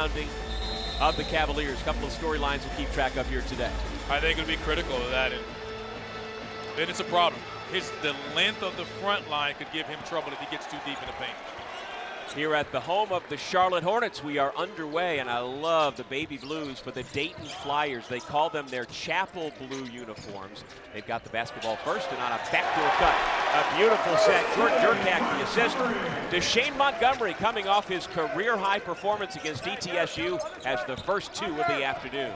rebounding of the Cavaliers. A couple of storylines we'll keep track of here today. I think it'll be critical of that. And then it's a problem. The length of the front line could give him trouble if he gets too deep in the paint. Here at the home of the Charlotte Hornets, we are underway, and I love the baby blues for the Dayton Flyers. They call them their chapel blue uniforms. They've got the basketball first, and on a backdoor cut, a beautiful set. Jordan Durkak, the assist. Deshane Montgomery coming off his career-high performance against ETSU as the first two of the afternoon.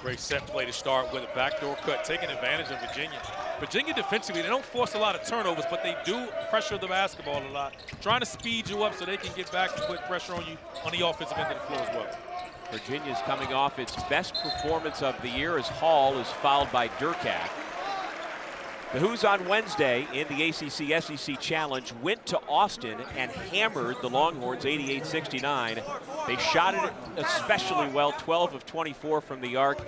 Great set play to start with a backdoor cut, taking advantage of Virginia. Virginia defensively, they don't force a lot of turnovers, but they do pressure the basketball a lot, trying to speed you up so they can get back and put pressure on you on the offensive end of the floor as well. Virginia's coming off its best performance of the year as Hall is fouled by Durkak. The Hoos on Wednesday in the ACC SEC Challenge went to Austin and hammered the Longhorns 88-69. They shot it especially well, 12 of 24 from the arc,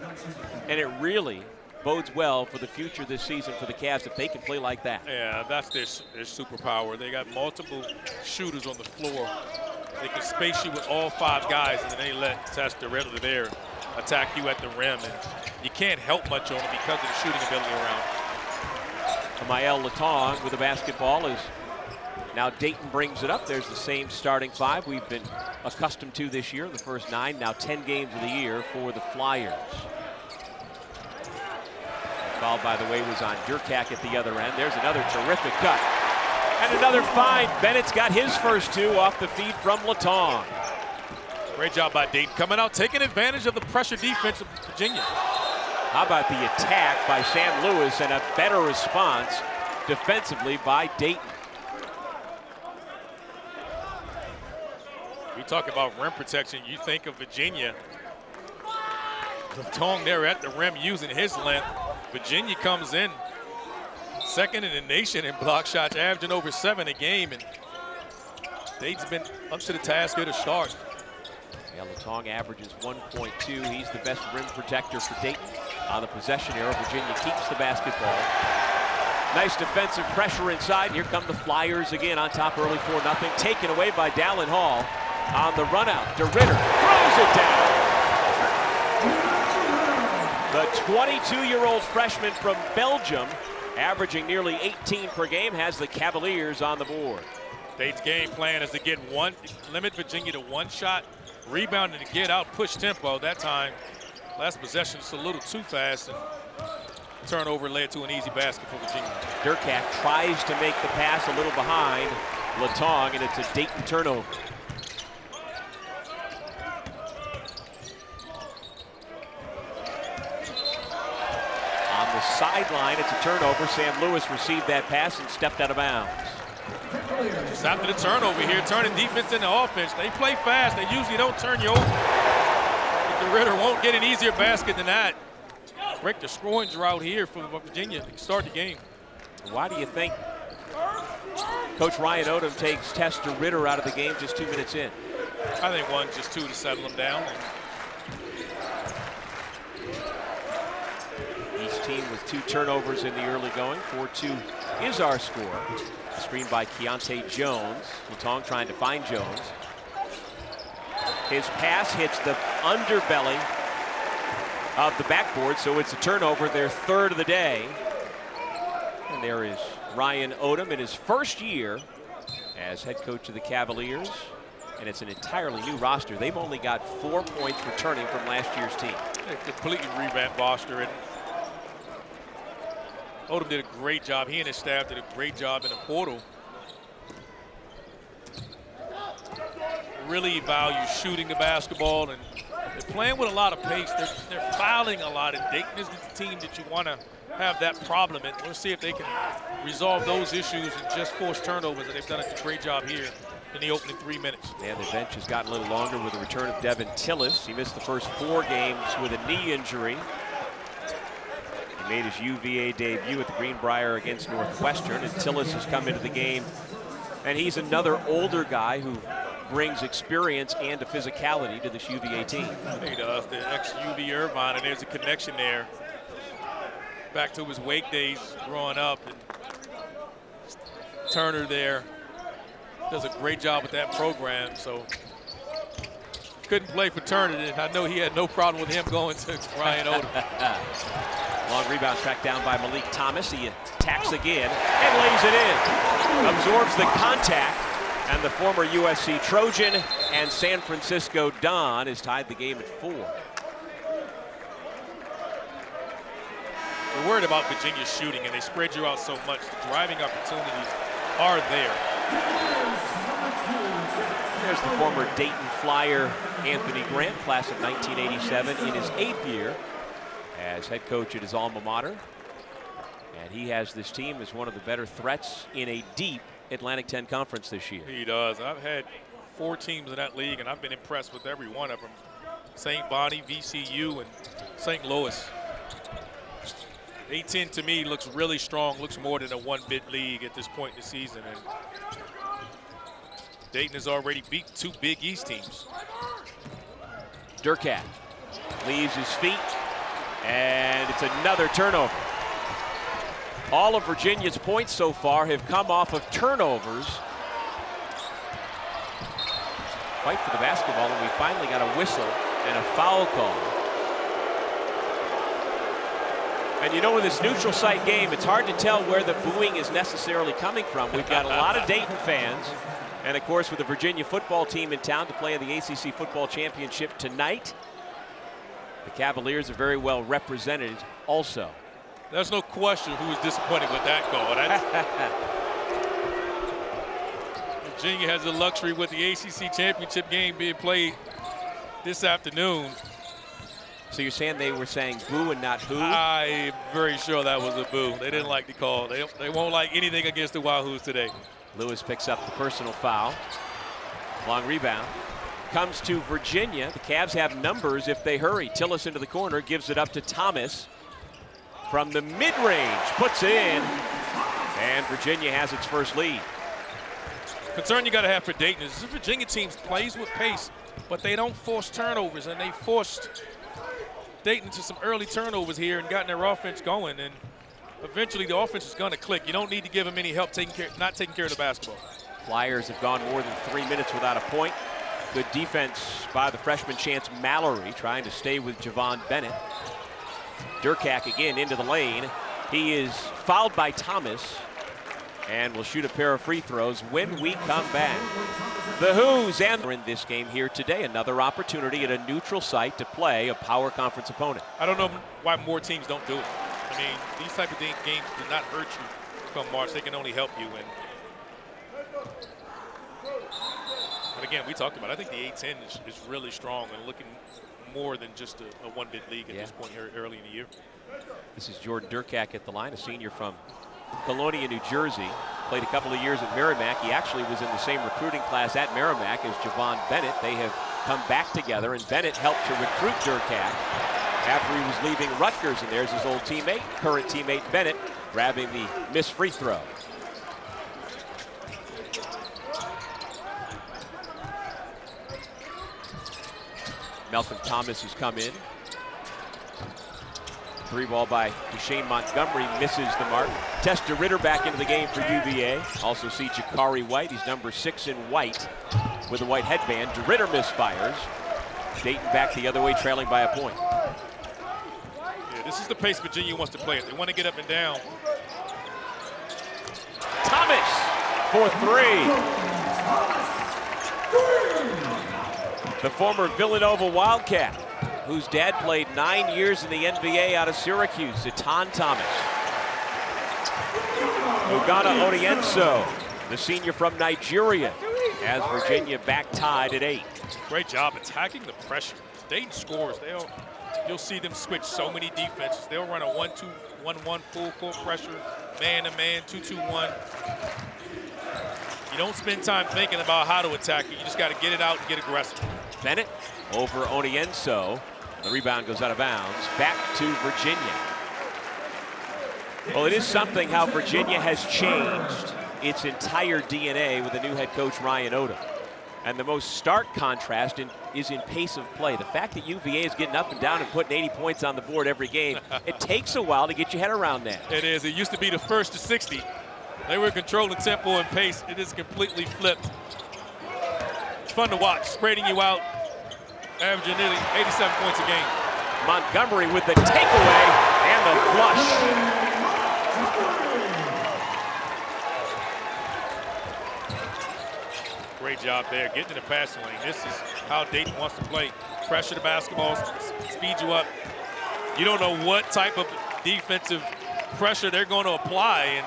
and it really bodes well for the future this season for the Cavs if they can play like that. Yeah, that's their superpower. They got multiple shooters on the floor. They can space you with all 5 guys, and then they let Thijs De Ridder there attack you at the rim, and you can't help much on them because of the shooting ability around. Mael Latong with the basketball as now Dayton brings it up. There's the same starting 5 we've been accustomed to this year in the first 9, now 10 games of the year for the Flyers. The foul, by the way, was on Durkak at the other end. There's another terrific cut. And another find. Bennett's got his first 2 off the feed from Latong. Great job by Dayton coming out, taking advantage of the pressure defense of Virginia. How about the attack by Sam Lewis and a better response defensively by Dayton? We talk about rim protection. You think of Virginia. Latong there at the rim using his length. Virginia comes in second in the nation in block shots, averaging over 7 a game. And Dayton's been up to the task here to start. Yeah, Latong averages 1.2. He's the best rim protector for Dayton. On the possession arrow, Virginia keeps the basketball. Nice defensive pressure inside. Here come the Flyers again on top early 4-0. Taken away by Dallin Hall on the run out. De Ridder throws it down. The 22-year-old freshman from Belgium, averaging nearly 18 per game, has the Cavaliers on the board. Dayton's game plan is to limit Virginia to 1 shot, rebound and to get out, push tempo. That time, last possession is a little too fast, and turnover led to an easy basket for Virginia. Durkak tries to make the pass a little behind Latong, and it's a Dayton turnover. On the sideline, it's a turnover. Sam Lewis received that pass and stepped out of bounds. Just after the turnover here, turning defense into offense. They play fast. They usually don't turn you over. But De Ridder won't get an easier basket than that. Break the scoring drought here for Virginia to start the game. Why do you think Coach Ryan Odom takes Thijs De Ridder out of the game just 2 minutes in? I think 1, just 2 to settle him down. Each team with 2 turnovers in the early going. 4-2 is our score. Screen by Keontae Jones. Latong trying to find Jones. His pass hits the underbelly of the backboard, so it's a turnover, their 3rd of the day. And there is Ryan Odom in his first year as head coach of the Cavaliers. And it's an entirely new roster. They've only got 4 points returning from last year's team. A completely revamped roster. And Odom did a great job. He and his staff did a great job in the portal. Really value shooting the basketball, and they're playing with a lot of pace. They're fouling a lot, and Dayton is the team that you want to have that problem in. We'll see if they can resolve those issues and just force turnovers, and they've done a great job here in the opening 3 minutes. Yeah, the bench has gotten a little longer with the return of Devin Tillis. He missed the first 4 games with a knee injury. He made his UVA debut at the Greenbrier against Northwestern, and Tillis has come into the game. And he's another older guy who brings experience and a physicality to this UVA team. He does, the ex-UV Irvine, and there's a connection there. Back to his Wake days growing up. And Turner there does a great job with that program. So couldn't play fraternity, and I know he had no problem with him going to Ryan Odom. Long rebound tracked down by Malik Thomas. He attacks again and lays it in. Absorbs the contact, and the former USC Trojan and San Francisco Don has tied the game at 4. We're worried about Virginia shooting, and they spread you out so much. The driving opportunities are there. There's the former Dayton Flyer Anthony Grant, class of 1987, in his 8th year as head coach at his alma mater. And he has this team as one of the better threats in a deep Atlantic 10 conference this year. He does. I've had 4 teams in that league, and I've been impressed with every one of them. St. Bonnie, VCU, and St. Louis. A-10 to me looks really strong, looks more than a 1-bid league at this point in the season. And Dayton has already beat 2 Big East teams. Durkat leaves his feet, and it's another turnover. All of Virginia's points so far have come off of turnovers. Fight for the basketball, and we finally got a whistle and a foul call. And you know, in this neutral site game, it's hard to tell where the booing is necessarily coming from. We've got a lot of Dayton fans. And of course, with the Virginia football team in town to play in the ACC football championship tonight, the Cavaliers are very well represented also. There's no question who was disappointed with that call. Virginia has the luxury with the ACC championship game being played this afternoon. So you're saying they were saying boo and not who? I'm very sure that was a boo. They didn't like the call. They won't like anything against the Wahoos today. Lewis picks up the personal foul. Long rebound. Comes to Virginia. The Cavs have numbers if they hurry. Tillis into the corner, gives it up to Thomas. From the mid-range, puts it in. And Virginia has its first lead. Concern you got to have for Dayton is the Virginia team plays with pace, but they don't force turnovers, and they forced Dayton to some early turnovers here and gotten their offense going, and eventually the offense is going to click. You don't need to give them any help not taking care of the basketball. Flyers have gone more than 3 minutes without a point. Good defense by the freshman Chance Mallory, trying to stay with Javon Bennett. Durkat again into the lane. He is fouled by Thomas and will shoot a pair of free throws when we come back. The Who's and in this game here today. Another opportunity at a neutral site to play a power conference opponent. I don't know why more teams don't do it. I mean, these type of games do not hurt you come March. They can only help you. But again, we talked about it. I think the A-10 is really strong and looking more than just a 1-bid league at this point here early in the year. This is Jordan Durkat at the line, a senior from Colonia, New Jersey. Played a couple of years at Merrimack. He actually was in the same recruiting class at Merrimack as Javon Bennett. They have come back together, and Bennett helped to recruit Durkat after he was leaving Rutgers, and there's his old teammate, current teammate Bennett, grabbing the missed free throw. Malcolm Thomas has come in. 3 ball by Deshane Montgomery misses the mark. Thijs De Ridder back into the game for UVA. Also see Jacari White. He's number 6 in white with a white headband. De Ridder misfires. Dayton back the other way, trailing by a point. Yeah, this is the pace Virginia wants to play it. They want to get up and down. Thomas for 3. The former Villanova Wildcat, whose dad played 9 years in the NBA out of Syracuse, Etan Thomas. Ugana Odienso, the senior from Nigeria, has Virginia back tied at 8. Great job attacking the pressure. Dayton scores. You'll see them switch so many defenses. They'll run a 1-2-1-1 full court pressure, man-to-man, 2-2-1. You don't spend time thinking about how to attack it. You just got to get it out and get aggressive. Bennett over Onienso. The rebound goes out of bounds. Back to Virginia. Well, it is something how Virginia has changed its entire DNA with the new head coach, Ryan Odom. And the most stark contrast is in pace of play. The fact that UVA is getting up and down and putting 80 points on the board every game, it takes a while to get your head around that. It is. It used to be the first to 60. They were controlling tempo and pace. It is completely flipped. It's fun to watch, spreading you out, averaging nearly 87 points a game. Montgomery with the takeaway and the flush. Great job there, getting to the passing lane. This is how Dayton wants to play. Pressure the basketball, speed you up. You don't know what type of defensive pressure they're going to apply, and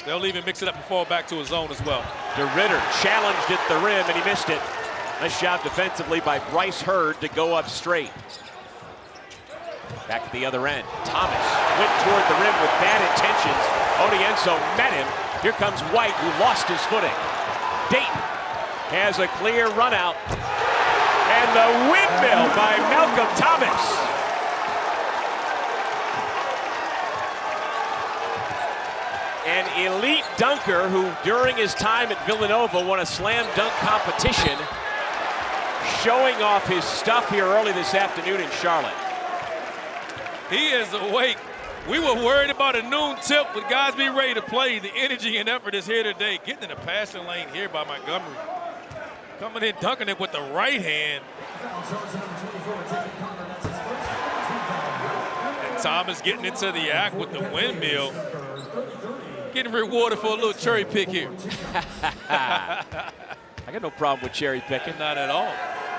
they'll even mix it up and fall back to a zone as well. De Ridder challenged at the rim, and he missed it. Nice job defensively by Bryce Hurd to go up straight. Back at the other end, Thomas went toward the rim with bad intentions. Onienso met him. Here comes White, who lost his footing. Dayton has a clear run out. And the windmill by Malcolm Thomas. An elite dunker who, during his time at Villanova, won a slam dunk competition, showing off his stuff here early this afternoon in Charlotte. He is awake. We were worried about a noon tip, but guys be ready to play. The energy and effort is here today. Getting in the passing lane here by Montgomery. Coming in, dunking it with the right hand. And Thomas getting into the act with the windmill. Getting rewarded for a little cherry pick here. I got no problem with cherry picking. Not at all.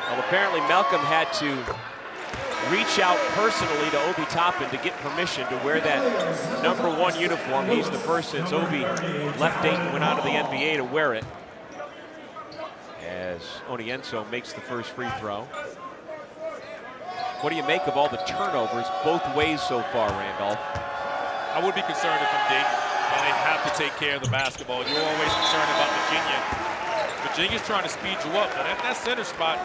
Well, apparently Malcolm had to reach out personally to Obi Toppin to get permission to wear that #1 uniform. He's the first since Obi left Dayton and went out of the NBA to wear it. As Onienso makes the first free throw. What do you make of all the turnovers both ways so far, Randolph? I would be concerned if I'm Dayton, and they have to take care of the basketball. You're always concerned about Virginia. Virginia's trying to speed you up, but at that center spot,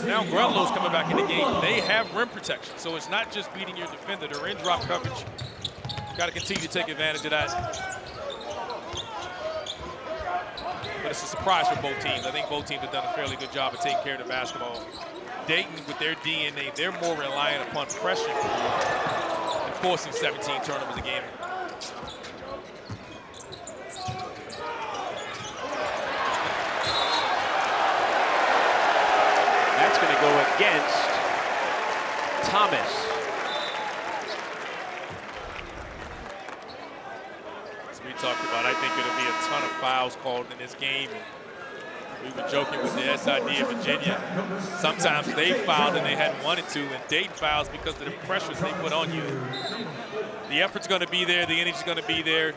now Grunlow's coming back in the game. They have rim protection, so it's not just beating your defender. They're in drop coverage. Got to continue to take advantage of that. But it's a surprise for both teams. I think both teams have done a fairly good job of taking care of the basketball. Dayton, with their DNA, they're more reliant upon pressure and forcing 17 turnovers a game. That's going to go against Thomas. As we talked about, I think it'll be a ton of fouls called in this game. We were joking with the SID of Virginia. Sometimes they fouled and they hadn't wanted to, and Dayton fouls because of the pressures they put on you. The effort's going to be there. The energy's going to be there.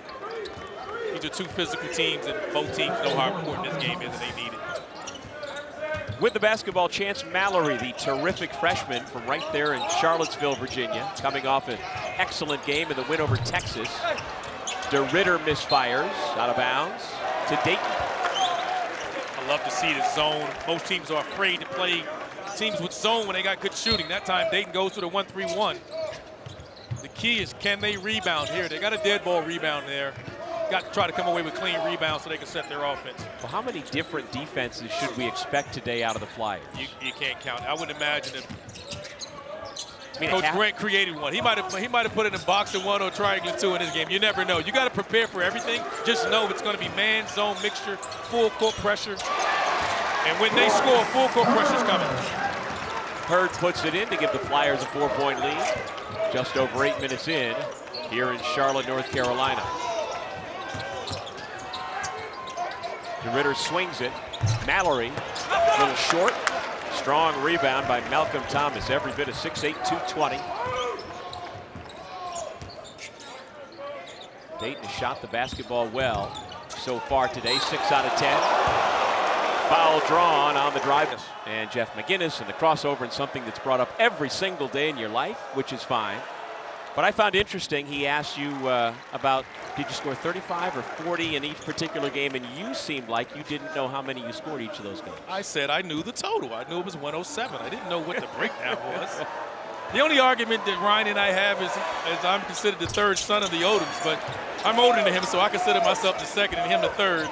These are two physical teams, and both teams know how important this game is, and they need it. With the basketball, Chance Mallory, the terrific freshman from right there in Charlottesville, Virginia, coming off an excellent game in the win over Texas. De Ridder misfires out of bounds to Dayton. I love to see the zone. Most teams are afraid to play teams with zone when they got good shooting. That time Dayton goes to the 1-3-1. The key is, can they rebound here? They got a dead ball rebound there. Got to try to come away with clean rebounds so they can set their offense. Well, how many different defenses should we expect today out of the Flyers? You can't count. I would imagine if Coach Grant created one. He might have put it in box and one or triangle two in this game. You never know. You got to prepare for everything. Just know it's going to be man, zone, mixture, full court pressure. And when they score, full court pressure's coming. Hurd puts it in to give the Flyers a 4-point lead. Just over 8 minutes in here in Charlotte, North Carolina. De Ridder swings it. Mallory, a little short. Strong rebound by Malcolm Thomas. Every bit of 6'8", 220. Dayton shot the basketball well so far today, 6 out of 10. Foul drawn on the drive. And Jeff McGinnis and the crossover, and something that's brought up every single day in your life, which is fine. But I found interesting, he asked you about, did you score 35 or 40 in each particular game, and you seemed like you didn't know how many you scored each of those games. I said I knew the total. I knew it was 107. I didn't know what the breakdown was. The only argument that Ryan and I have is I'm considered the third son of the Odoms, but I'm older than him, so I consider myself the second and him the third.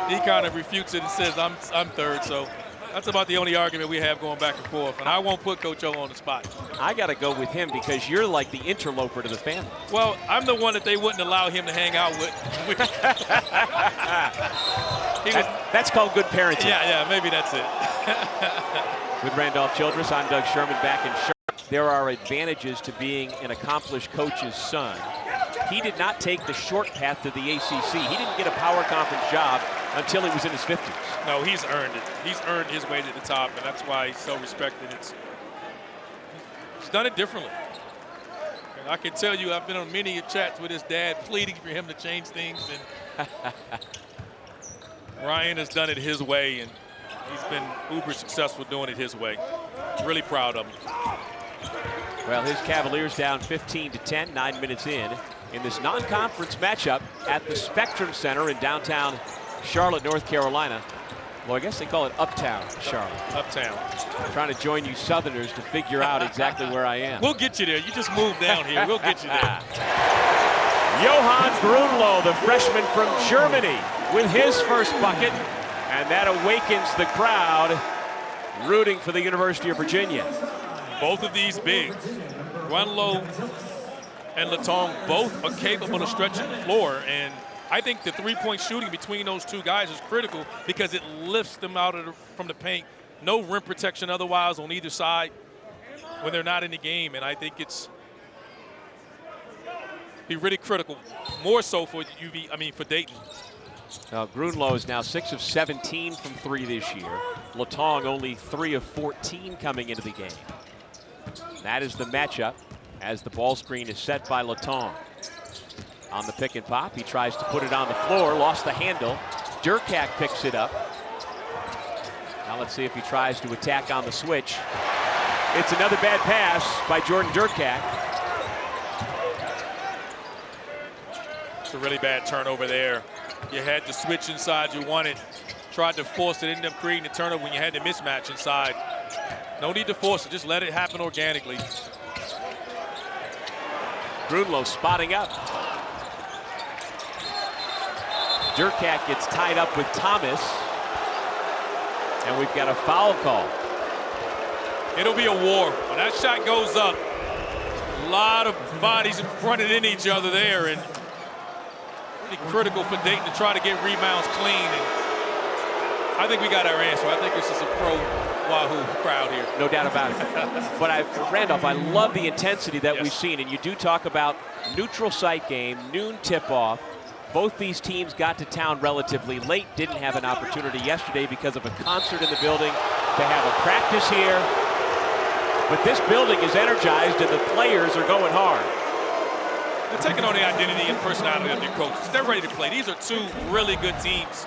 He kind of refutes it and says I'm third, so that's about the only argument we have going back and forth, and I won't put Coach O on the spot. I got to go with him because you're like the interloper to the family. Well, I'm the one that they wouldn't allow him to hang out with. That's called good parenting. Yeah, maybe that's it. With Randolph Childress, I'm Doug Sherman back in Charlotte. There are advantages to being an accomplished coach's son. He did not take the short path to the ACC. He didn't get a power conference job until he was in his 50s. No, he's earned it. He's earned his way to the top, and that's why he's so respected. He's done it differently. And I can tell you, I've been on many chats with his dad pleading for him to change things, and Ryan has done it his way, and he's been uber successful doing it his way. Really proud of him. Well, his Cavaliers down 15-10, 9 minutes in this non-conference matchup at the Spectrum Center in downtown Charlotte, North Carolina. Well, I guess they call it Uptown Charlotte. Uptown. I'm trying to join you Southerners to figure out exactly where I am. We'll get you there. You just move down here. We'll get you there. Johan Grunloh, the freshman from Germany, with his first bucket, and that awakens the crowd rooting for the University of Virginia. Both of these bigs, Grunloh and Latong, both are capable of stretching the floor, and I think the three-point shooting between those two guys is critical because it lifts them out from the paint. No rim protection otherwise on either side when they're not in the game, and I think it's be really critical, more so for for Dayton. Now, Grunloh is now 6 of 17 from 3 this year. Latong only 3 of 14 coming into the game. That is the matchup as the ball screen is set by Latong. On the pick and pop, he tries to put it on the floor, lost the handle. Durkak picks it up. Now let's see if he tries to attack on the switch. It's another bad pass by Jordan Durkak. It's a really bad turnover there. You had the switch inside you wanted, tried to force it, ended up creating a turnover when you had the mismatch inside. No need to force it, just let it happen organically. Grunloh spotting up. Durkak gets tied up with Thomas. And we've got a foul call. It'll be a war. When that shot goes up, a lot of bodies running into each other there, and really critical for Dayton to try to get rebounds clean. And I think we got our answer. I think this is a pro Wahoo crowd here. No doubt about it. But Randolph, I love the intensity that we've seen. And you do talk about neutral site game, noon tip-off. Both these teams got to town relatively late, didn't have an opportunity yesterday because of a concert in the building to have a practice here. But this building is energized and the players are going hard. They're taking on the identity and personality of their coaches. They're ready to play. These are two really good teams.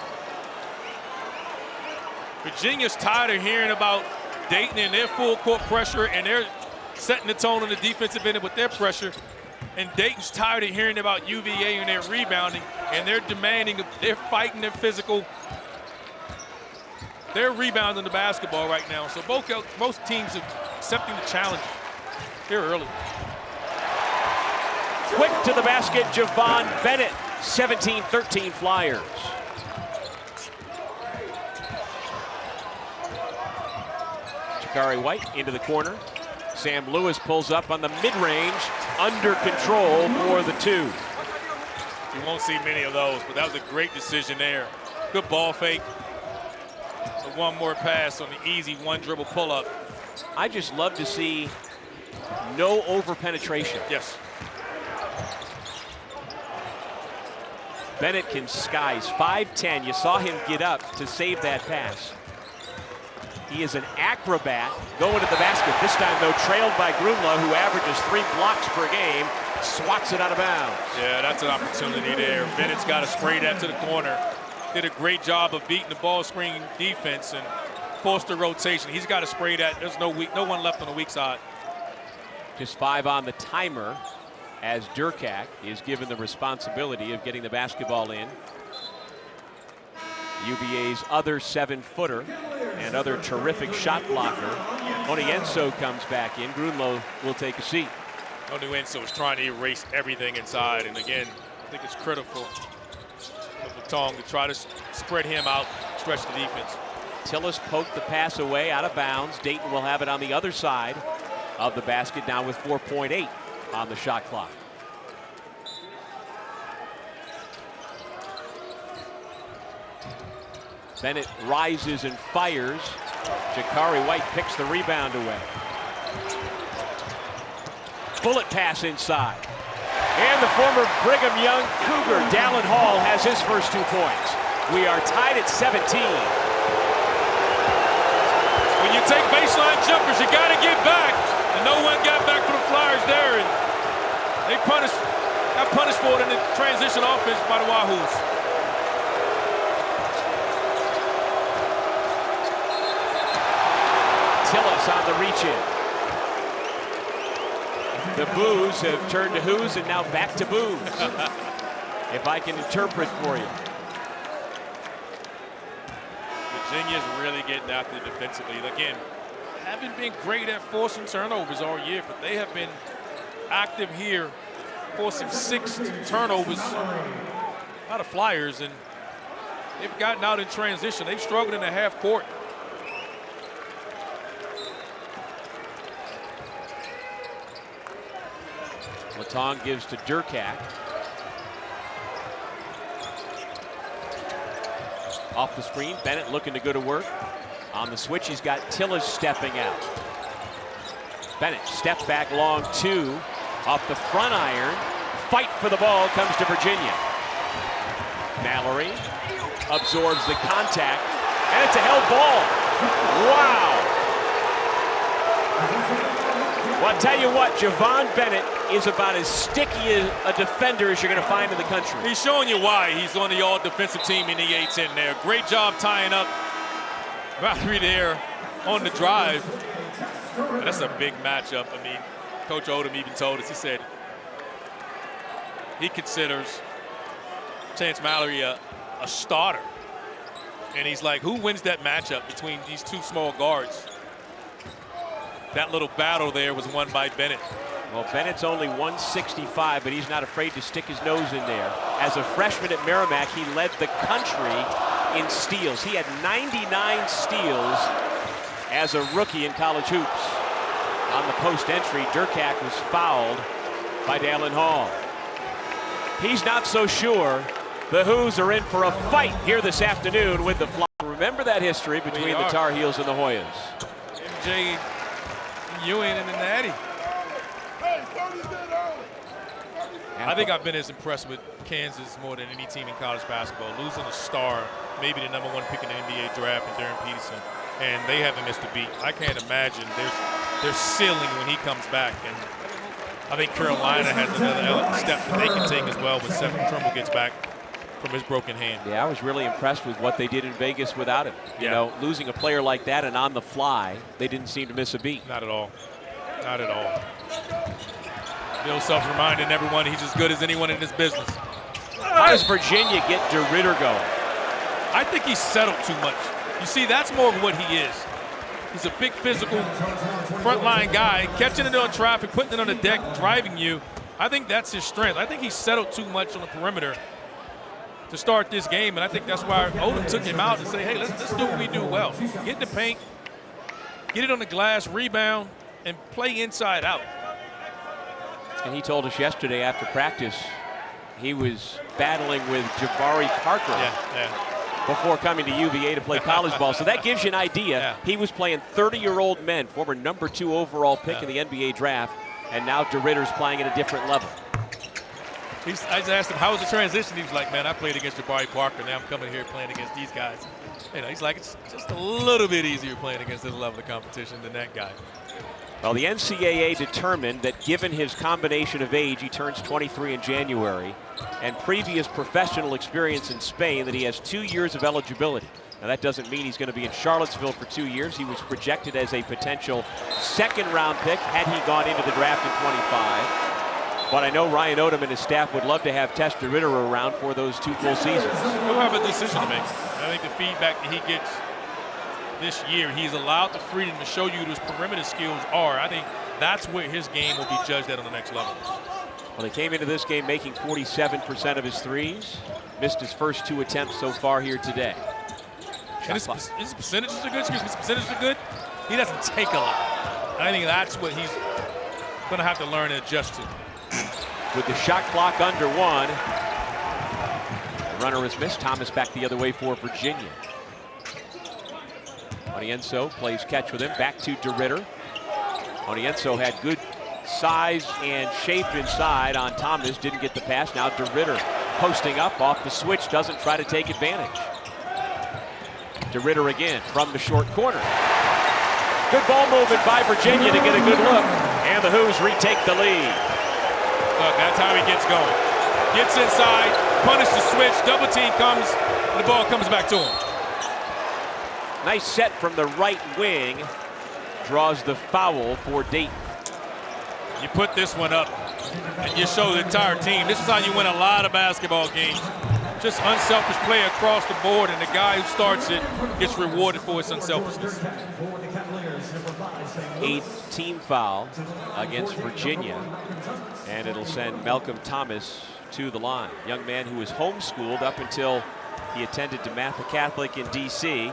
Virginia's tired of hearing about Dayton and their full court pressure, and they're setting the tone on the defensive end with their pressure. And Dayton's tired of hearing about UVA and their rebounding, and they're demanding, they're fighting, they're physical. They're rebounding the basketball right now. So both teams are accepting the challenge here early. Quick to the basket, Javon Bennett, 17-13 Flyers. Jacari White into the corner. Sam Lewis pulls up on the mid-range, under control for the 2. You won't see many of those, but that was a great decision there. Good ball fake. The one more pass on the easy one dribble pull-up. I just love to see no over-penetration. Yes. Bennett can skies 5'10". You saw him get up to save that pass. He is an acrobat going to the basket. This time, though, trailed by Grunloh, who averages 3 blocks per game, swats it out of bounds. Yeah, that's an opportunity there. Bennett's got to spray that to the corner. Did a great job of beating the ball screen defense and forced the rotation. He's got to spray that. There's no one left on the weak side. Just 5 on the timer as Durkak is given the responsibility of getting the basketball in. UVA's other 7-footer and other terrific shot blocker. Onienso comes back in. Grunloh will take a seat. Onienso is trying to erase everything inside. And again, I think it's critical of Latong to try to spread him out, stretch the defense. Tillis poked the pass away out of bounds. Dayton will have it on the other side of the basket now with 4.8 on the shot clock. Bennett rises and fires. Jacari White picks the rebound away. Bullet pass inside. And the former Brigham Young Cougar, Dallin Hall, has his first 2 points. We are tied at 17. When you take baseline jumpers, you got to get back. And no one got back for the Flyers there. And they got punished for it in the transition offense by the Wahoos. Tillis on the reach-in. The boos have turned to whoos and now back to boos. If I can interpret for you. Virginia's really getting after it defensively. Again, haven't been great at forcing turnovers all year, but they have been active here, forcing 6 turnovers out of Flyers, and they've gotten out in transition. They've struggled in the half court. Latong gives to Durkak. Off the screen, Bennett looking to go to work. On the switch, he's got Tillis stepping out. Bennett, step back long 2. Off the front iron. Fight for the ball comes to Virginia. Mallory absorbs the contact, and it's a held ball. Wow. Well, I'll tell you what, Javon Bennett is about as sticky a defender as you're going to find in the country. He's showing you why he's on the all-defensive team in the A-10 there. Great job tying up Mallory there on the drive. And that's a big matchup. I mean, Coach Odom even told us, he said he considers Chance Mallory a starter. And he's like, who wins that matchup between these 2 small guards? That little battle there was won by Bennett. Well, Bennett's only 165, but he's not afraid to stick his nose in there. As a freshman at Merrimack, he led the country in steals. He had 99 steals as a rookie in college hoops. On the post entry, Durkak was fouled by Dallin Hall. He's not so sure. The Hoos are in for a fight here this afternoon with the Flyers. Remember that history between the Tar Heels and the Hoyas. MJ Ewing and the Natty. I think I've been as impressed with Kansas more than any team in college basketball. Losing a star, maybe the #1 pick in the NBA draft, and Darren Peterson, and they haven't missed a beat. I can't imagine their ceiling when he comes back. And I think Carolina has another step that they can take as well when Seth Trimble gets back from his broken hand. Yeah, I was really impressed with what they did in Vegas without him. You know, losing a player like that and on the fly, they didn't seem to miss a beat. Not at all. Not at all. Bill Self's reminding everyone he's as good as anyone in this business. How does Virginia get De Ridder going? I think he's settled too much. You see, that's more of what he is. He's a big physical frontline guy, catching it on traffic, putting it on the deck, driving you. I think that's his strength. I think he's settled too much on the perimeter to start this game, and I think that's why Odom took him out and say, hey, let's do what we do well. Get in the paint, get it on the glass, rebound, and play inside out. And he told us yesterday after practice he was battling with Jabari Parker before coming to UVA to play college ball. So that gives you an idea. He was playing 30-year-old men, former #2 overall pick in the NBA draft, and now De Ridder's playing at a different level. I just asked him, how was the transition? He was like, man, I played against Jabari Parker. Now I'm coming here playing against these guys. You know, he's like, it's just a little bit easier playing against this level of competition than that guy. Well, the NCAA determined that given his combination of age, he turns 23 in January, and previous professional experience in Spain, that he has 2 years of eligibility. Now, that doesn't mean he's going to be in Charlottesville for 2 years. He was projected as a potential second-round pick had he gone into the draft in 25. But I know Ryan Odom and his staff would love to have Tess De Ridder around for those 2 full seasons. He'll have a decision to make. I think the feedback that he gets this year, he's allowed the freedom to show you what his perimeter skills are. I think that's where his game will be judged at on the next level. Well, he came into this game making 47% of his threes. Missed his first 2 attempts so far here today. And his percentages are good. His percentages are good. He doesn't take a lot. And I think that's what he's going to have to learn and adjust to. With the shot clock under 1, the runner is missed. Thomas back the other way for Virginia. Onienso plays catch with him. Back to De Ridder. Onienso had good size and shape inside on Thomas. Didn't get the pass. Now De Ridder posting up off the switch. Doesn't try to take advantage. De Ridder again from the short corner. Good ball movement by Virginia to get a good look. And the Hoos retake the lead. Look, that's how he gets going. Gets inside, punish the switch, double team comes, and the ball comes back to him. Nice set from the right wing. Draws the foul for Dayton. You put this one up, and you show the entire team. This is how you win a lot of basketball games. Just unselfish play across the board, and the guy who starts it gets rewarded for his unselfishness. 8th team foul against Virginia, and it'll send Malcolm Thomas to the line. Young man who was homeschooled up until he attended DeMatha Catholic in D.C.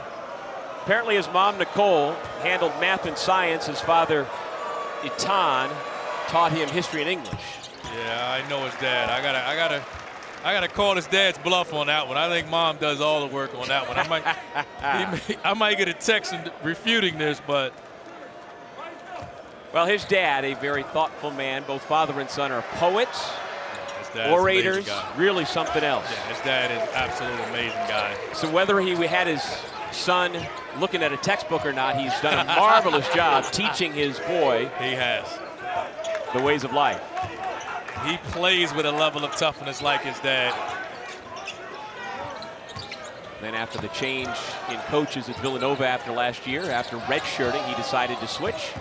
Apparently his mom, Nicole, handled math and science. His father, Itan, taught him history and English. Yeah, I know his dad. I gotta call his dad's bluff on that one. I think mom does all the work on that one. I might get a text refuting this, but. Well, his dad, a very thoughtful man. Both father and son are poets, orators, really something else. Yeah, his dad is absolutely amazing guy. So whether he had his son looking at a textbook or not, he's done a marvelous job teaching his boy. He has. The ways of life. He plays with a level of toughness like his dad. Then after the change in coaches at Villanova after last year, after redshirting, he decided to switch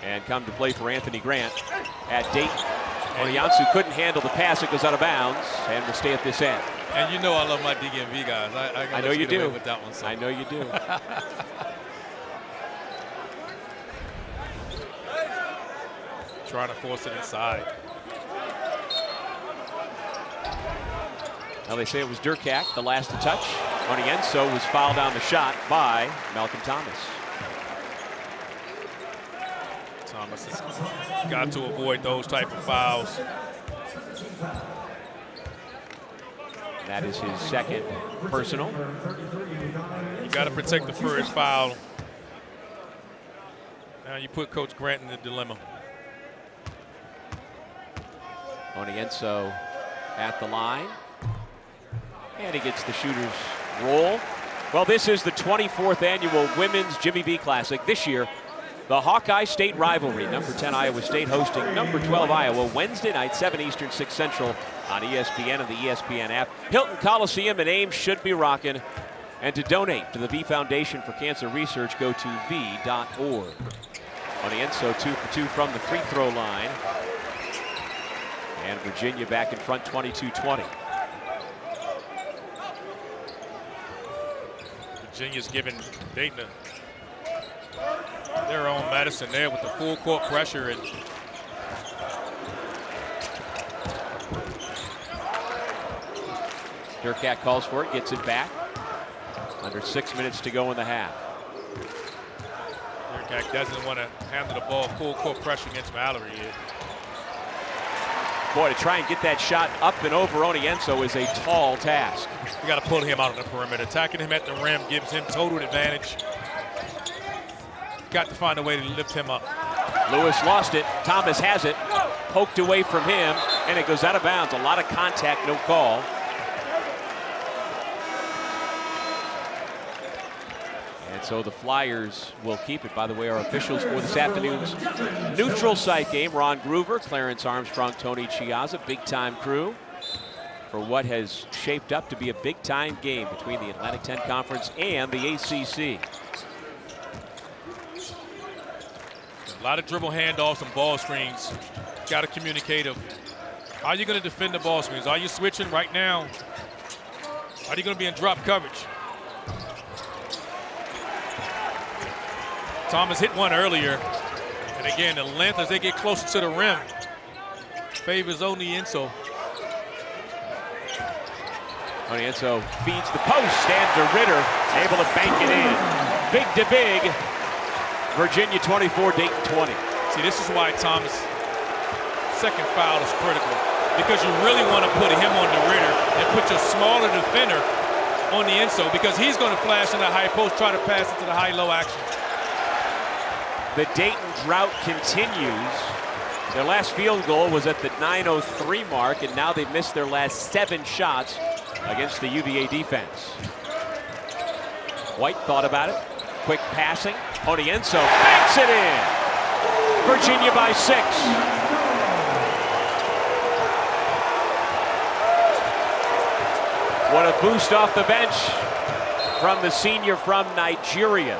and come to play for Anthony Grant at Dayton. Onienso couldn't handle the pass. It goes out of bounds and will stay at this end. And you know I love my DMV guys. I know you do. With that one, so. I know you do. Trying to force it inside. Well, they say it was Durkak, the last to touch. Onienso was fouled on the shot by Malcolm Thomas. Thomas has got to avoid those type of fouls. That is his second personal. You got to protect the first foul. Now you put Coach Grant in the dilemma. Onienso at the line. And he gets the shooter's roll. Well, this is the 24th annual Women's Jimmy V Classic. This year, the Hawkeye State rivalry. Number 10 Iowa State hosting number 12 Iowa Wednesday night, 7 Eastern, 6 Central on ESPN and the ESPN app. Hilton Coliseum and Ames should be rocking. And to donate to the V Foundation for Cancer Research, go to v.org. Onienso 2 for 2 from the free throw line. And Virginia back in front, 22-20. Virginia's giving Dayton their own medicine there with the full court pressure. And Durkak calls for it, gets it back. Under 6 minutes to go in the half. Durkak doesn't want to handle the ball full court pressure against Mallory here. Boy, to try and get that shot up and over Onienso is a tall task. You got to pull him out on the perimeter. Attacking him at the rim gives him total advantage. Got to find a way to lift him up. Lewis lost it. Thomas has it. Poked away from him, and it goes out of bounds. A lot of contact, no call. And so the Flyers will keep it. By the way, our officials for this afternoon's neutral site game, Ron Groover, Clarence Armstrong, Tony Chiazza, big-time crew for what has shaped up to be a big-time game between the Atlantic 10 Conference and the ACC. A lot of dribble handoffs and ball screens. Got to communicate of how are you going to defend the ball screens? Are you switching right now? Are you going to be in drop coverage? Thomas hit one earlier. And again, the length as they get closer to the rim favors Onienso. Onienso feeds the post, and De Ridder able to bank it in. Big to big. Virginia 24, Dayton 20. See, this is why Thomas' second foul is critical, because you really want to put him on De Ridder and put your smaller defender on the insole because he's going to flash in the high post, try to pass it to the high-low action. The Dayton drought continues. Their last field goal was at the 9:03 mark, and now they've missed their last 7 shots against the UVA defense. White thought about it. Quick passing. Onienso banks it in. Virginia by 6. What a boost off the bench from the senior from Nigeria.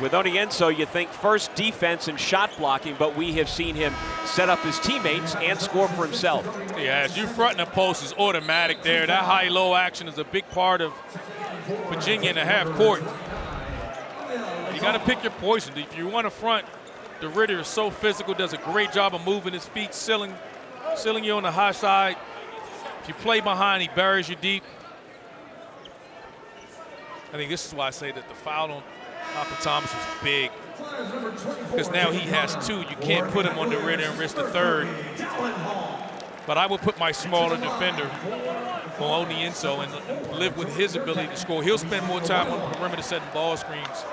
With Onienso, you think first defense and shot blocking, but we have seen him set up his teammates and score for himself. Yeah, as you front the post is automatic there. That high-low action is a big part of Virginia in the half court. You got to pick your poison. If you want to front, De Ridder is so physical, does a great job of moving his feet, sealing you on the high side. If you play behind, he buries you deep. I think this is why I say that the foul on Papa Thomas was big, because now he has 2. You can't put him on De Ridder and risk the 3rd. But I will put my smaller defender on Onienso and live with his ability to score. He'll spend more time on the perimeter setting ball screens.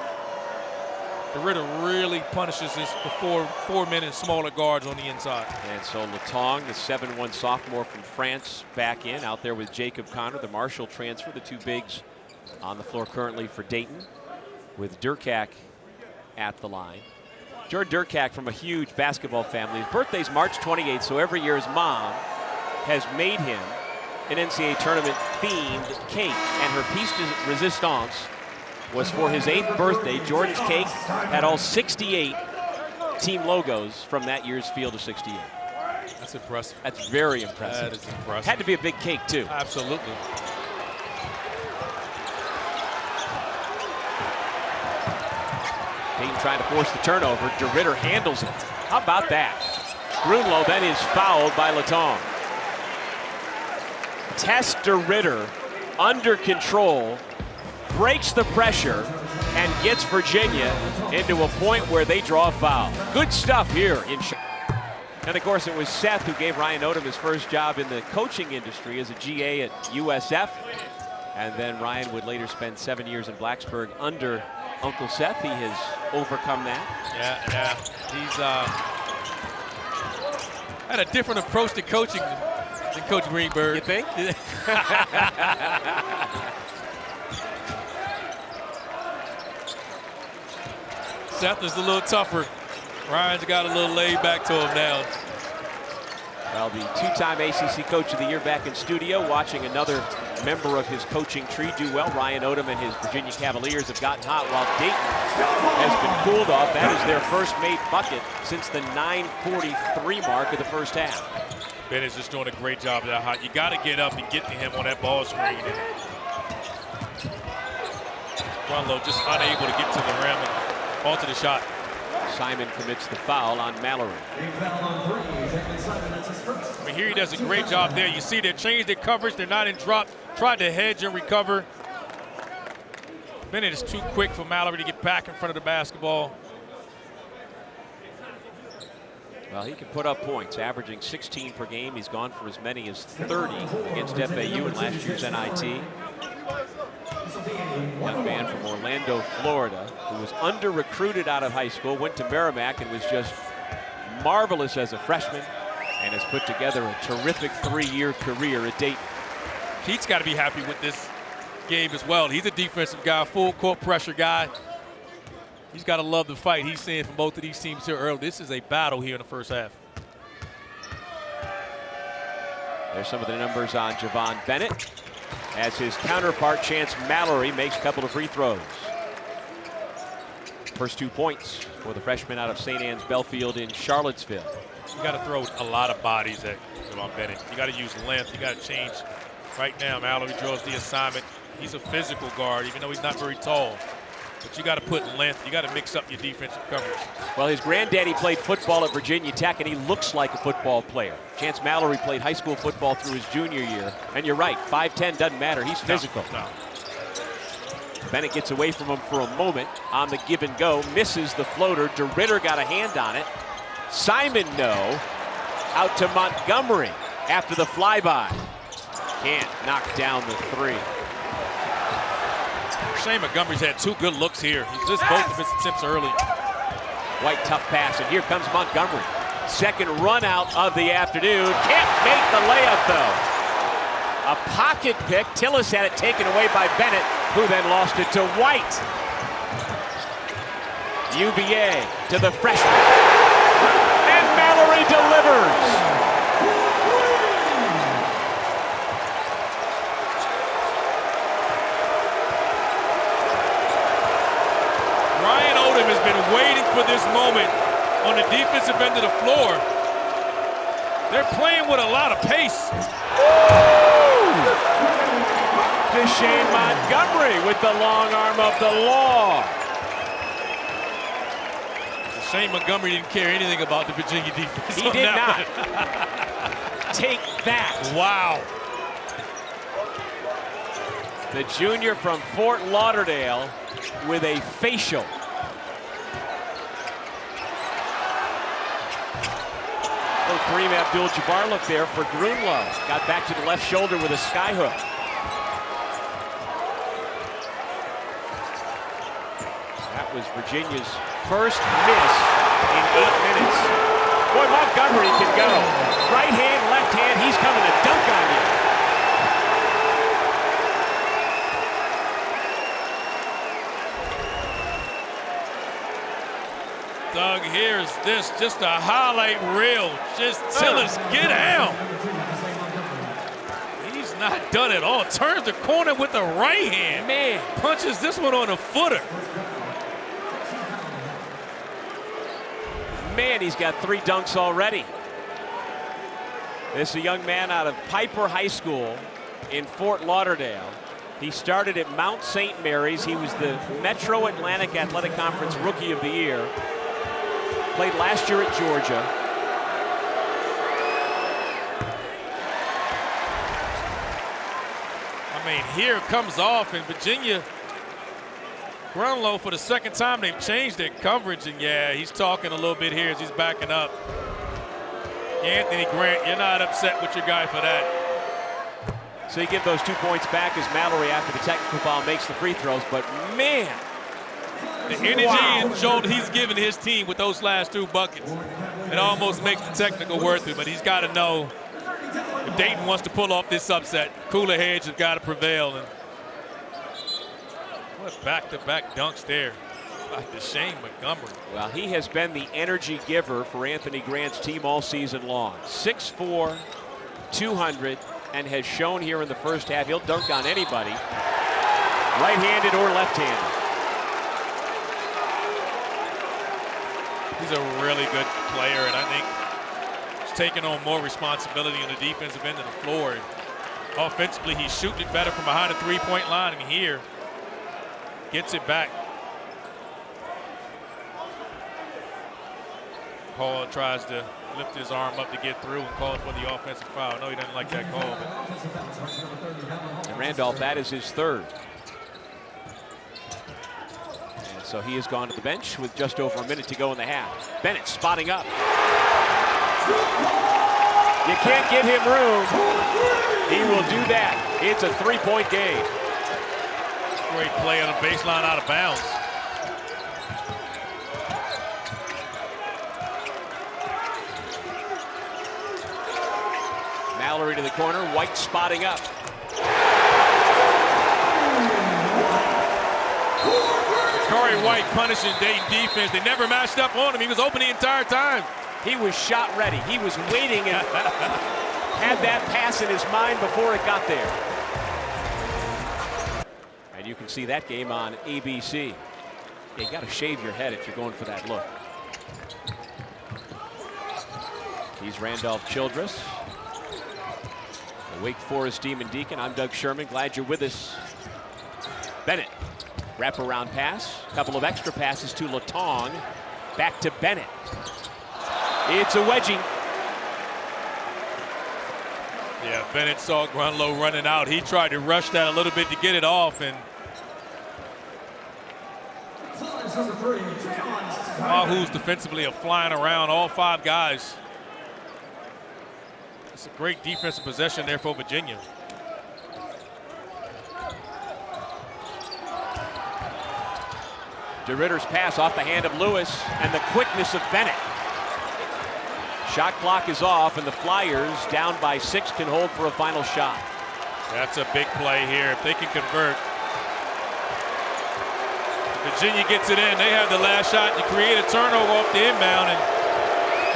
De Ridder really punishes his before 4-men and smaller guards on the inside. And so Latong, the 7'1" sophomore from France, back in, out there with Jacob Connor, the Marshall transfer, the 2 bigs on the floor currently for Dayton, with Durkak at the line. Jordan Durkak from a huge basketball family. His birthday's March 28th, so every year his mom has made him an NCAA tournament themed cake, and her piece de resistance was for his 8th birthday. Jordan's cake had all 68 team logos from that year's Field of 68. That's impressive. That's very impressive. That is impressive. Had to be a big cake too. Absolutely. Dayton trying to force the turnover. De Ridder handles it. How about that? Grunlow then is fouled by Latong. Tess De Ridder under control, breaks the pressure, and gets Virginia into a point where they draw a foul. Good stuff here. And of course it was Seth who gave Ryan Odom his first job in the coaching industry as a GA at USF. And then Ryan would later spend 7 years in Blacksburg under Uncle Seth. He has overcome that. Yeah. He's had a different approach to coaching than Coach Greenberg. You think? Seth is a little tougher. Ryan's got a little laid back to him now. Well, the 2-time ACC Coach of the Year back in studio, watching another member of his coaching tree do well. Ryan Odom and his Virginia Cavaliers have gotten hot while Dayton has been cooled off. That is their first made bucket since the 9:43 mark of the first half. Ben is just doing a great job of that hot. You got to get up and get to him on that ball screen. Grunlow just unable to get to the rim and onto the shot. Simon commits the foul on Mallory. I mean, here he does a great job there. You see they changed their coverage. They're not in drop. Tried to hedge and recover. Bennett is too quick for Mallory to get back in front of the basketball. Well, he can put up points, averaging 16 per game. He's gone for as many as 30 against FAU in last year's NIT. Young man from Orlando, Florida, who was under-recruited out of high school, went to Merrimack and was just marvelous as a freshman and has put together a terrific 3-year career at Dayton. Pete's got to be happy with this game as well. He's a defensive guy, full court pressure guy. He's got to love the fight he's seeing from both of these teams here early. This is a battle here in the first half. There's some of the numbers on Javon Bennett as his counterpart, Chance Mallory, makes a couple of free throws. First 2 points for the freshman out of St. Anne's Belfield in Charlottesville. You got to throw a lot of bodies at Javon Bennett. You got to use length. You got to change. Right now, Mallory draws the assignment. He's a physical guard, even though he's not very tall. But you got to put length. You got to mix up your defensive coverage. Well, his granddaddy played football at Virginia Tech, and he looks like a football player. Chance Mallory played high school football through his junior year. And you're right, 5'10" doesn't matter. He's physical. No. Bennett gets away from him for a moment on the give and go, misses the floater. De Ridder got a hand on it. Simon, no. Out to Montgomery after the flyby. Can't knock down the three. Shane Montgomery's had 2 good looks here. He's just both of his attempts early. White, tough pass, and here comes Montgomery. Second run out of the afternoon. Can't make the layup, though. A pocket pick. Tillis had it taken away by Bennett, who then lost it to White. UVA to the freshman. And Mallory delivers. Has been waiting for this moment on the defensive end of the floor. They're playing with a lot of pace. Shane Montgomery with the long arm of the law. Shane Montgomery didn't care anything about the Virginia defense. He did not. Take that. Wow. The junior from Fort Lauderdale with a facial. Kareem Abdul-Jabbar look there for Grunlow. Got back to the left shoulder with a skyhook. That was Virginia's first miss in 8 minutes. Boy, Montgomery can go. Right hand, left hand, he's coming to dunk on you. Doug, here's this, just a highlight reel. Just Tillis, get down. He's not done at all. Turns the corner with the right hand. Man. Punches this one on the footer. Man, he's got 3 dunks already. This is a young man out of Piper High School in Fort Lauderdale. He started at Mount St. Mary's. He was the Metro Atlantic Athletic Conference Rookie of the Year. Played last year at Georgia. I mean, here it comes off, and Virginia, Grunlow, for the second time, they've changed their coverage, and yeah, he's talking a little bit here as he's backing up. Anthony Grant, you're not upset with your guy for that. So you give those 2 points back as Mallory, after the technical foul, makes the free throws, but man, the energy and jolt he's given his team with those last 2 buckets, it almost makes the technical worth it, but he's got to know if Dayton wants to pull off this upset, cooler heads have got to prevail. And what back-to-back dunks there by Shane Montgomery. Well, he has been the energy giver for Anthony Grant's team all season long. 6'4", 200, and has shown here in the first half he'll dunk on anybody, right-handed or left-handed. He's a really good player, and I think he's taking on more responsibility on the defensive end of the floor. Offensively, he's shooting it better from behind the 3-point line, and here gets it back. Hall tries to lift his arm up to get through and call for the offensive foul. No, he doesn't like that call. And Randolph, that is his 3rd. So he has gone to the bench with just over a minute to go in the half. Bennett spotting up. You can't give him room. He will do that. It's a 3-point game. Great play on the baseline out of bounds. Mallory to the corner, White spotting up. Jacari White punishing Dayton defense. They never matched up on him. He was open the entire time. He was shot ready. He was waiting and had that pass in his mind before it got there. And you can see that game on ABC. You got to shave your head if you're going for that look. He's Randolph Childress. The Wake Forest Demon Deacon. I'm Doug Sherman. Glad you're with us. Bennett. Wraparound pass. A couple of extra passes to Latong. Back to Bennett. It's a wedgie. Yeah, Bennett saw Grunlow running out. He tried to rush that a little bit to get it off, and Wahoo's defensively are flying around, all 5 guys. It's a great defensive possession there for Virginia. De Ridder's pass off the hand of Lewis and the quickness of Bennett. Shot clock is off, and the Flyers, down by 6, can hold for a final shot. That's a big play here. If they can convert. Virginia gets it in. They have the last shot. You create a turnover off the inbound, and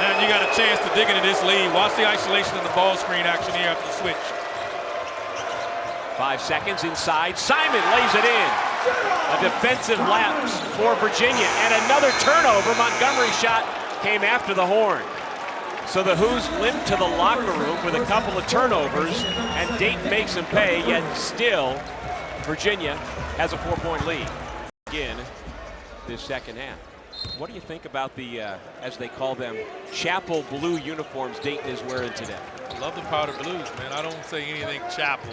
now you got a chance to dig into this lead. Watch the isolation of the ball screen action here after the switch. 5 seconds inside. Simon lays it in. A defensive lapse for Virginia, and another turnover. Montgomery's shot came after the horn. So the Who's limped to the locker room with a couple of turnovers, and Dayton makes them pay, yet still Virginia has a 4-point lead. Again, this second half. What do you think about the, as they call them, chapel blue uniforms Dayton is wearing today? I love the powder blues, man. I don't say anything chapel.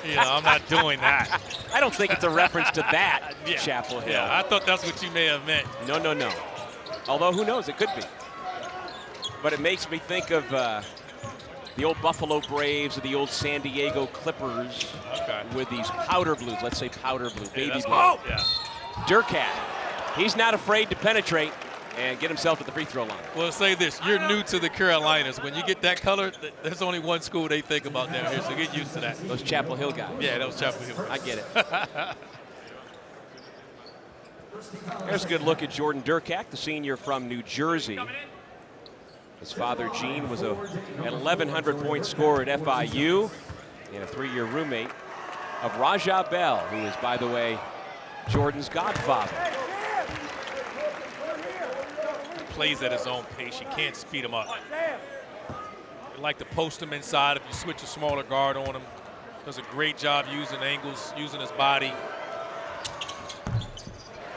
You know, I'm not doing that. I don't think it's a reference to that, yeah. Chapel Hill. Yeah, I thought that's what you may have meant. No, no, no. Although, who knows, it could be. But it makes me think of the old Buffalo Braves or the old San Diego Clippers with these powder blues. Let's say powder blue, baby blue. Oh, yeah. Durkat, he's not afraid to penetrate and get himself at the free throw line. Well, say this, you're new to the Carolinas. When you get that color, there's only one school they think about down here, so get used to that. Those Chapel Hill guys. Yeah, those Chapel Hill. I get it. There's a good look at Jordan Durkat, the senior from New Jersey. His father, Gene, was an 1,100-point scorer at FIU and a 3-year roommate of Raja Bell, who is, by the way, Jordan's godfather. Plays at his own pace. You can't speed him up. You like to post him inside if you switch a smaller guard on him. Does a great job using angles, using his body.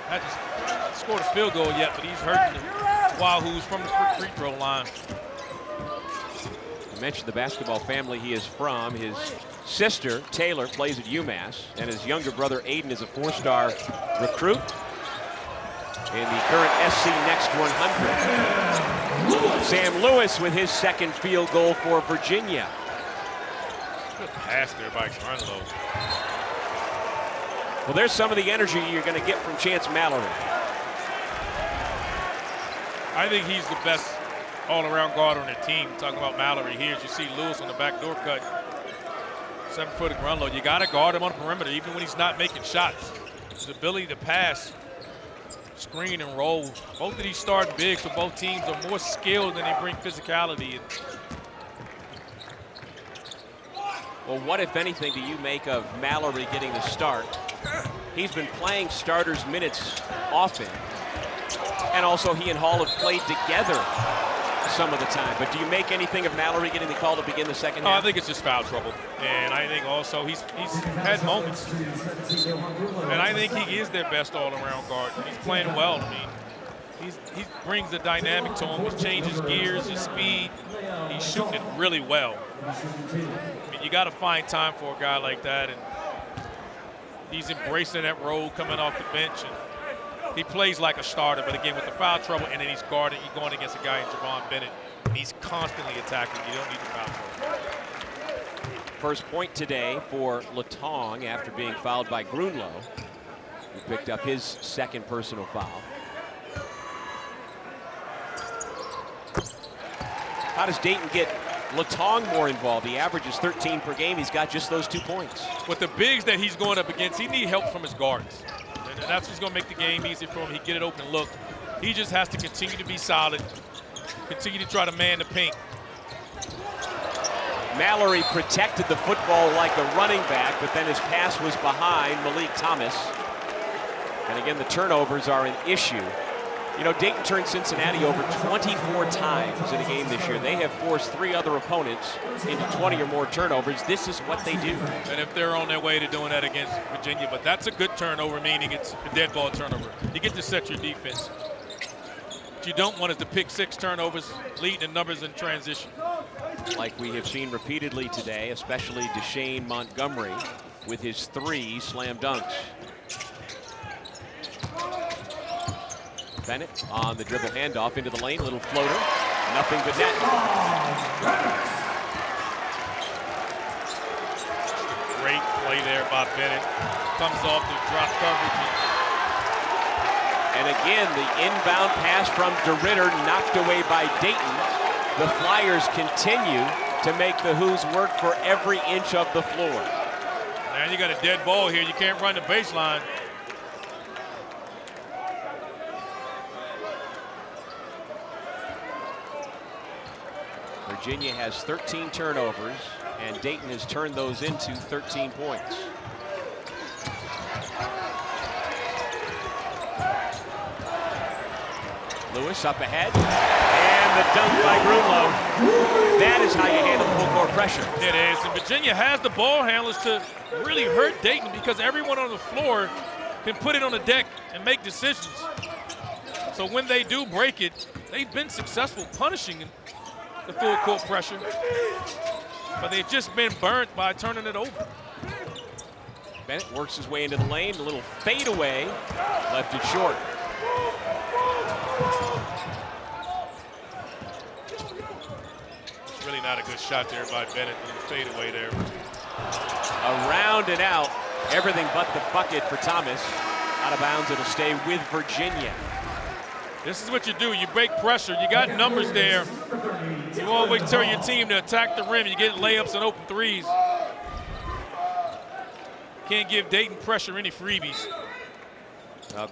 Hasn't scored a field goal yet, but he's hurting the Wahoos from his free throw line. I mentioned the basketball family he is from. His sister, Taylor, plays at UMass, and his younger brother, Aiden, is a 4-star recruit in the current SC Next 100. Sam Lewis with his second field goal for Virginia. Good pass there by Grunlow. Well, there's some of the energy you're going to get from Chance Mallory. I think he's the best all-around guard on the team. Talking about Mallory here, as you see Lewis on the backdoor cut. 7-footed Grunlow. You got to guard him on the perimeter, even when he's not making shots. His ability to pass, screen, and roll. Both of these starting bigs for both teams are more skilled than they bring physicality. Well, what, if anything, do you make of Mallory getting the start? He's been playing starters minutes often. And also he and Hall have played together some of the time. But do you make anything of Mallory getting the call to begin the second half? I think it's just foul trouble. And I think also he's had moments. And I think he is their best all-around guard. He's playing well. I mean, he brings the dynamic to him. He changes gears, his speed. He's shooting it really well. I mean, you got to find time for a guy like that. And he's embracing that role coming off the bench. And he plays like a starter, but again, with the foul trouble, and then he's going against a guy in Javon Bennett. He's constantly attacking. You don't need the foul trouble. First point today for Latong after being fouled by Grunlow, who picked up his second personal foul. How does Dayton get Latong more involved? He averages 13 per game. He's got just those 2 points. With the bigs that he's going up against, he needs help from his guards. And that's what's going to make the game easier for him. He get it open look. He just has to continue to be solid, continue to try to man the paint. Mallory protected the football like a running back, but then his pass was behind Malik Thomas. And again, the turnovers are an issue. You know, Dayton turned Cincinnati over 24 times in a game this year. They have forced 3 other opponents into 20 or more turnovers. This is what they do. And if they're on their way to doing that against Virginia, but that's a good turnover, meaning it's a dead ball turnover. You get to set your defense. What you don't want is the pick 6 turnovers, lead the numbers in transition. Like we have seen repeatedly today, especially Deshane Montgomery with his 3 slam dunks. Bennett on the dribble handoff into the lane, little floater, nothing but net. Great play there by Bennett. Comes off the drop coverage. And again, the inbound pass from De Ridder knocked away by Dayton. The Flyers continue to make the Who's work for every inch of the floor. Man, you got a dead ball here. You can't run the baseline. Virginia has 13 turnovers, and Dayton has turned those into 13 points. Lewis up ahead, and the dunk by Grunlow. That is how you handle full court pressure. It is, and Virginia has the ball handlers to really hurt Dayton because everyone on the floor can put it on the deck and make decisions. So when they do break it, they've been successful punishing the full court pressure, but they've just been burnt by turning it over. Bennett works his way into the lane, a little fadeaway, left it short. It's really not a good shot there by Bennett, a little fadeaway there. Around and out, everything but the bucket for Thomas. Out of bounds, it'll stay with Virginia. This is what you do. You break pressure. You got numbers there. You always tell your team to attack the rim. You get layups and open threes. Can't give Dayton pressure any freebies.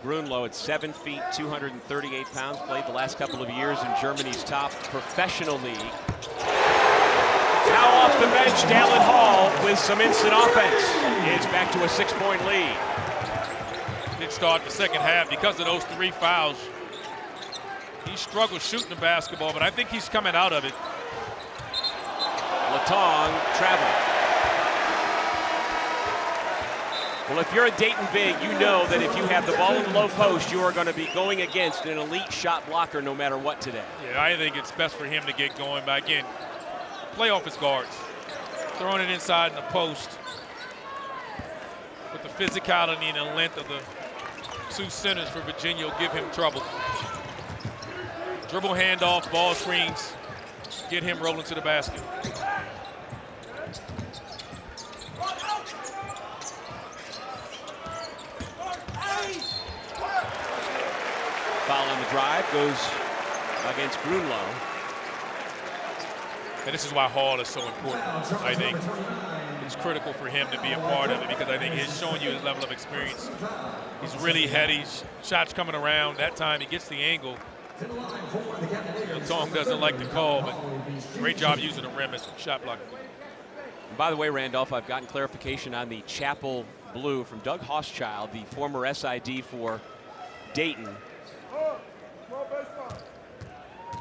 Grunlow at 7 feet, 238 pounds, played the last couple of years in Germany's top professional league. Now off the bench, Dallin Hall with some instant offense. It's back to a 6-point lead. Didn't start the second half because of those 3 fouls. He struggled shooting the basketball, but I think he's coming out of it. Latong traveling. Well, if you're a Dayton big, you know that if you have the ball in the low post, you are going to be going against an elite shot blocker no matter what today. Yeah, I think it's best for him to get going. But again, play off his guards. Throwing it inside in the post with the physicality and the length of the 2 centers for Virginia will give him trouble. Dribble handoff, ball screens, get him rolling to the basket. Foul on the drive goes against Grunlow. And this is why Hall is so important, I think. It's critical for him to be a part of it because I think he's showing you his level of experience. He's really heady, shots coming around. That time he gets the angle. Tong doesn't like the call, but great job using the rim as a shot blocker. And by the way, Randolph, I've gotten clarification on the Chapel Blue from Doug Hochschild, the former SID for Dayton.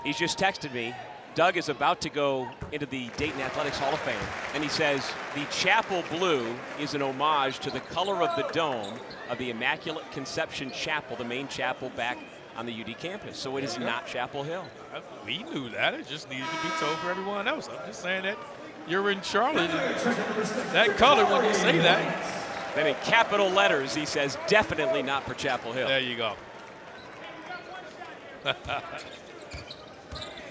He's just texted me. Doug is about to go into the Dayton Athletics Hall of Fame, and he says the Chapel Blue is an homage to the color of the dome of the Immaculate Conception Chapel, the main chapel back on the UD campus. So it is not Chapel Hill. We knew that. It just needed to be told for everyone else. I'm just saying that you're in Charlotte. That color, when you say that. Then in capital letters, he says definitely not for Chapel Hill. There you go.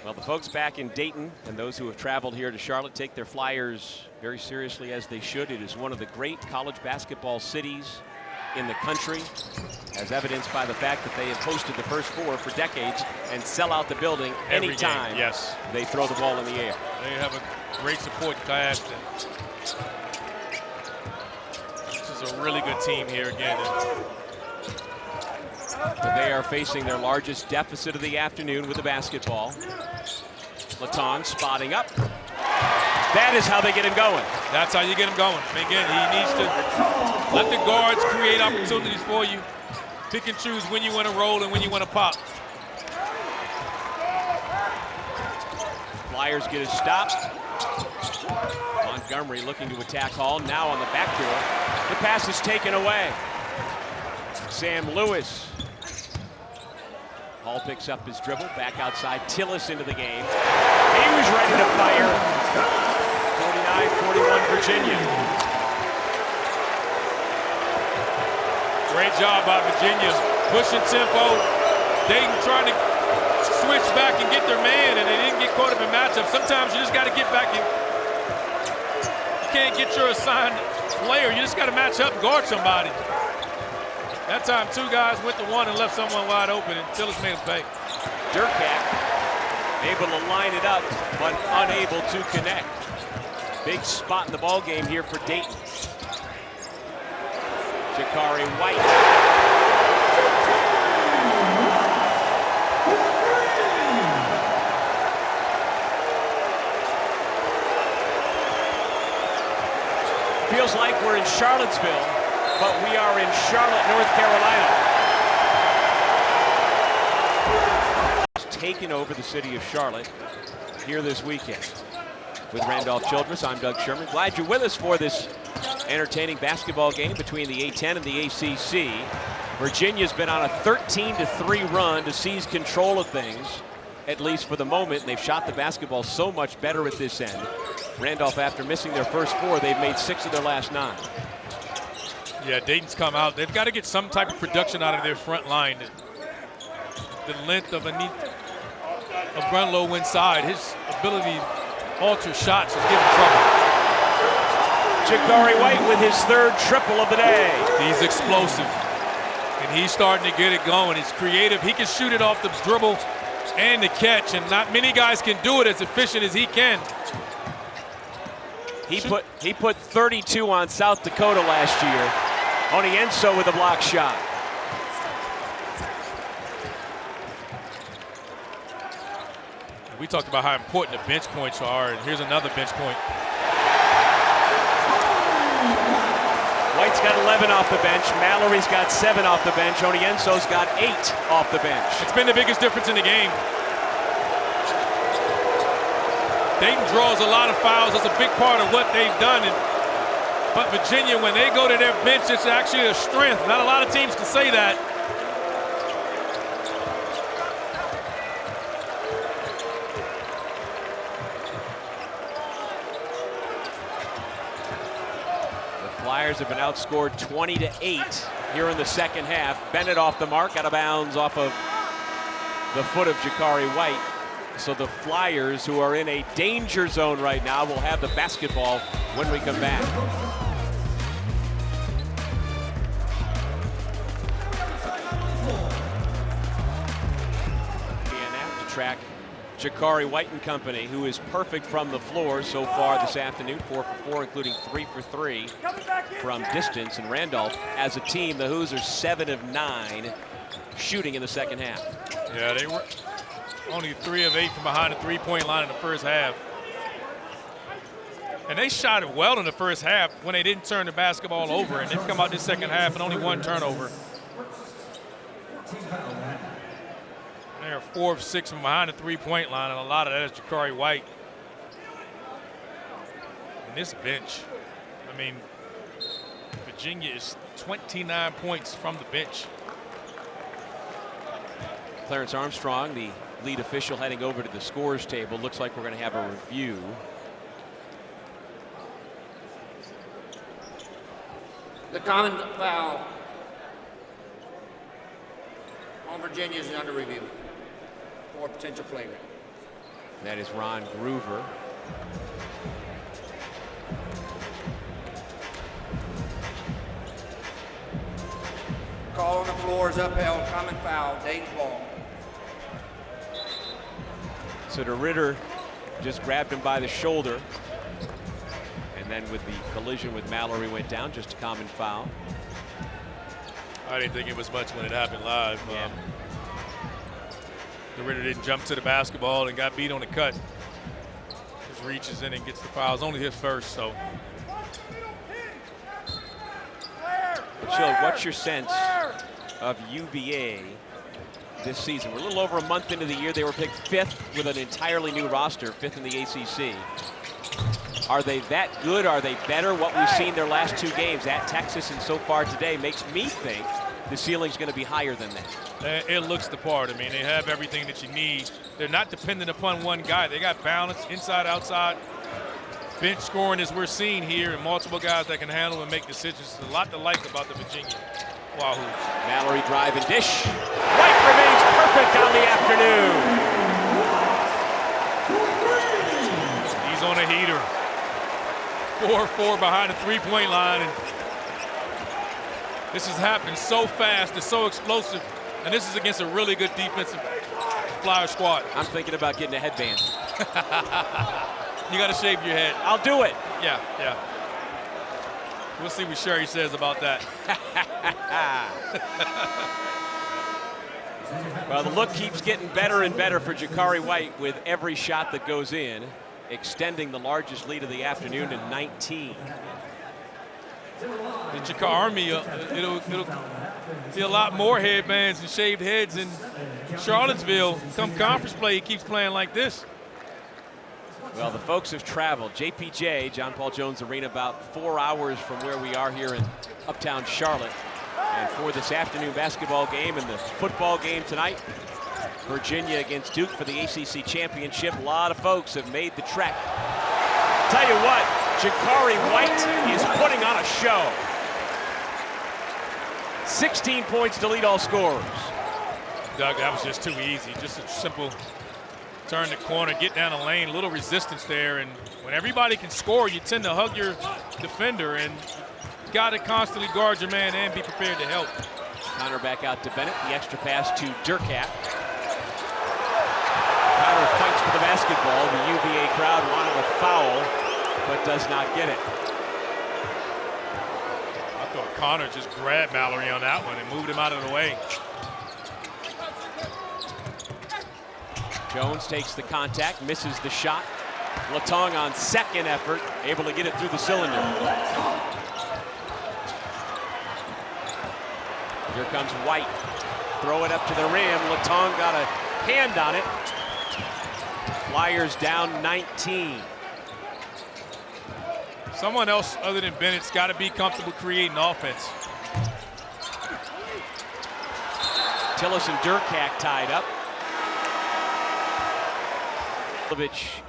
Well, the folks back in Dayton and those who have traveled here to Charlotte take their Flyers very seriously, as they should. It is one of the great college basketball cities in the country, as evidenced by the fact that they have hosted the first 4 for decades and sell out the building anytime they throw the ball in the air. They have a great support cast. This is a really good team here again. They are facing their largest deficit of the afternoon with the basketball. Latong spotting up. That is how they get him going. That's how you get him going. I mean, again, he needs to let the guards create opportunities for you. Pick and choose when you want to roll and when you want to pop. Flyers get a stop. Montgomery looking to attack Hall. Now on the back door. The pass is taken away. Sam Lewis. Hall picks up his dribble, back outside, Tillis into the game. He was ready to fire. 49-41 Virginia. Great job by Virginia, pushing tempo. Dayton trying to switch back and get their man, and they didn't get caught up in matchup. Sometimes you just got to get back in. You can't get your assigned player. You just got to match up and guard somebody. That time, 2 guys went to 1 and left someone wide open until it's made a pay. Durkat able to line it up, but unable to connect. Big spot in the ball game here for Dayton. Jacari White. Feels like we're in Charlottesville, but we are in Charlotte, North Carolina. Taking over the city of Charlotte here this weekend. With Randolph Childress, I'm Doug Sherman. Glad you're with us for this entertaining basketball game between the A10 and the ACC. Virginia's been on a 13-3 run to seize control of things, at least for the moment. And they've shot the basketball so much better at this end. Randolph, after missing their first 4, they've made 6 of their last 9. Yeah, Dayton's come out. They've got to get some type of production out of their front line. The length of Brunlow inside, his ability to alter shots is giving trouble. Jacari White with his 3rd triple of the day. He's explosive, and he's starting to get it going. He's creative. He can shoot it off the dribble and the catch, and not many guys can do it as efficient as he can. He put 32 on South Dakota last year. Onienso with a block shot. We talked about how important the bench points are, and here's another bench point. White's got 11 off the bench. Mallory's got 7 off the bench. Onienso's got 8 off the bench. It's been the biggest difference in the game. Dayton draws a lot of fouls. That's a big part of what they've done. But Virginia, when they go to their bench, it's actually a strength. Not a lot of teams can say that. Flyers have been outscored 20-8 here in the second half. Bennett off the mark, out of bounds off of the foot of Jacari White. So the Flyers, who are in a danger zone right now, will have the basketball when we come back. And apt to track Jacari White and company, who is perfect from the floor so far this afternoon, 4 for 4, including 3 for 3 from distance. And Randolph, as a team, the Hoos are 7 of 9 shooting in the second half. Yeah, they were only 3 of 8 from behind the three-point line in the first half. And they shot it well in the first half when they didn't turn the basketball over, and they've come out this second half and only 1 turnover. They're 4 of 6 from behind the three-point line, and a lot of that is Jacari White. And this bench, I mean, Virginia is 29 points from the bench. Clarence Armstrong, the lead official, heading over to the scores table. Looks like we're going to have a review. The common foul on Virginia is under review for potential flagrant. That is Ron Groover. Call on the floor is upheld. Common foul. Dayton's ball. So De Ridder just grabbed him by the shoulder. And then with the collision with Mallory went down, just a common foul. I didn't think it was much when it happened live. Yeah. De Ridder didn't jump to the basketball and got beat on the cut. Just reaches in and gets the foul. It's only his first, so. Jill, what's your sense of UVA this season? We're a little over a month into the year. They were picked 5th with an entirely new roster, 5th in the ACC. Are they that good? Are they better? What we've seen their last 2 games at Texas and so far today makes me think the ceiling's going to be higher than that. It looks the part. I mean, they have everything that you need. They're not dependent upon one guy. They got balance inside, outside. Bench scoring as we're seeing here, and multiple guys that can handle and make decisions. There's a lot to like about the Virginia Wahoos. Mallory drive and dish. White remains perfect on the afternoon. He's on a heater. 4-4 behind the three-point line. And This has happened so fast, it's so explosive, and this is against a really good defensive Flyer squad. I'm thinking about getting a headband. You got to shave your head. I'll do it. Yeah. We'll see what Sherry says about that. Well, the look keeps getting better and better for Jacari White with every shot that goes in, extending the largest lead of the afternoon to 19. The Jacari Army, it'll be a lot more headbands and shaved heads in Charlottesville. Come conference play, he keeps playing like this. Well, the folks have traveled. JPJ, John Paul Jones Arena, about 4 hours from where we are here in uptown Charlotte. And for this afternoon basketball game and the football game tonight, Virginia against Duke for the ACC championship, a lot of folks have made the trek. Tell you what, Jacari White is putting on a show. 16 points to lead all scorers. Doug, that was just too easy. Just a simple turn the corner, get down the lane, a little resistance there. And when everybody can score, you tend to hug your defender, and you got to constantly guard your man and be prepared to help. Connor back out to Bennett, the extra pass to Durkat. Connor fights for the basketball. The UVA crowd wanted a foul, but does not get it. I thought Connor just grabbed Mallory on that one and moved him out of the way. Jones takes the contact, misses the shot. Latong on second effort, able to get it through the cylinder. Here comes White. Throw it up to the rim. Latong got a hand on it. Flyers down 19. Someone else other than Bennett's got to be comfortable creating offense. Tillis and Durkat tied up.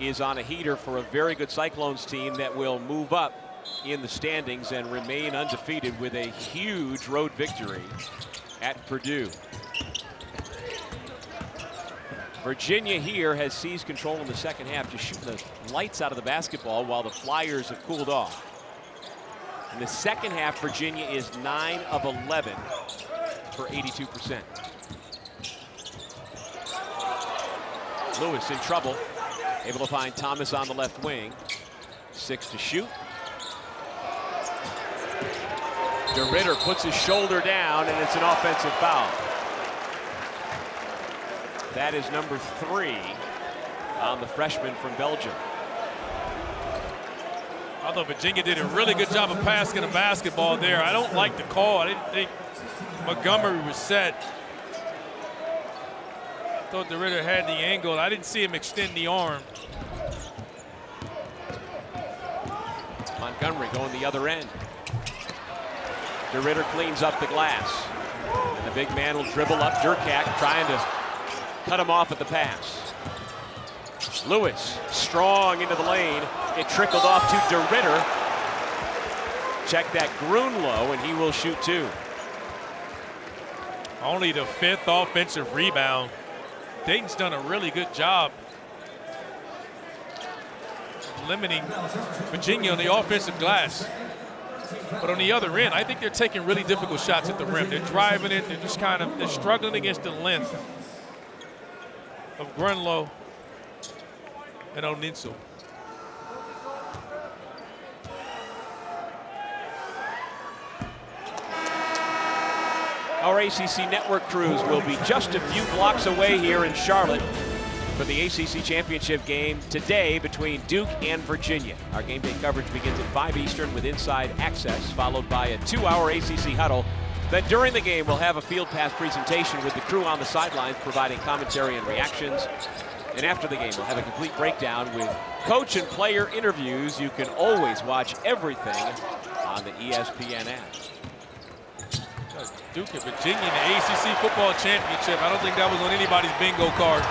Is on a heater for a very good Cyclones team that will move up in the standings and remain undefeated with a huge road victory at Purdue. Virginia here has seized control in the second half, just shooting the lights out of the basketball while the Flyers have cooled off. In the second half, Virginia is 9 of 11 for 82%. Lewis in trouble. Able to find Thomas on the left wing. 6 to shoot. De Ridder puts his shoulder down, and it's an offensive foul. That is number 3 on the freshman from Belgium. Although Virginia did a really good job of passing the basketball there. I don't like the call. I didn't think Montgomery was set. I thought De Ridder had the angle. I didn't see him extend the arm. Montgomery going the other end. De Ridder cleans up the glass. And the big man will dribble up. Durkat trying to cut him off at the pass. Lewis strong into the lane. It trickled off to De Ridder. Check that Grunlow, and he will shoot 2. Only the 5th offensive rebound. Dayton's done a really good job limiting Virginia on the offensive glass. But on the other end, I think they're taking really difficult shots at the rim. They're driving it. They're just they're struggling against the length of Grunlow and Oninso. Our ACC network crews will be just a few blocks away here in Charlotte for the ACC championship game today between Duke and Virginia. Our game day coverage begins at 5 Eastern with inside access, followed by a 2-hour ACC huddle. Then during the game, we'll have a field pass presentation with the crew on the sidelines providing commentary and reactions. And after the game, we'll have a complete breakdown with coach and player interviews. You can always watch everything on the ESPN app. Duke and Virginia in the ACC football championship. I don't think that was on anybody's bingo card.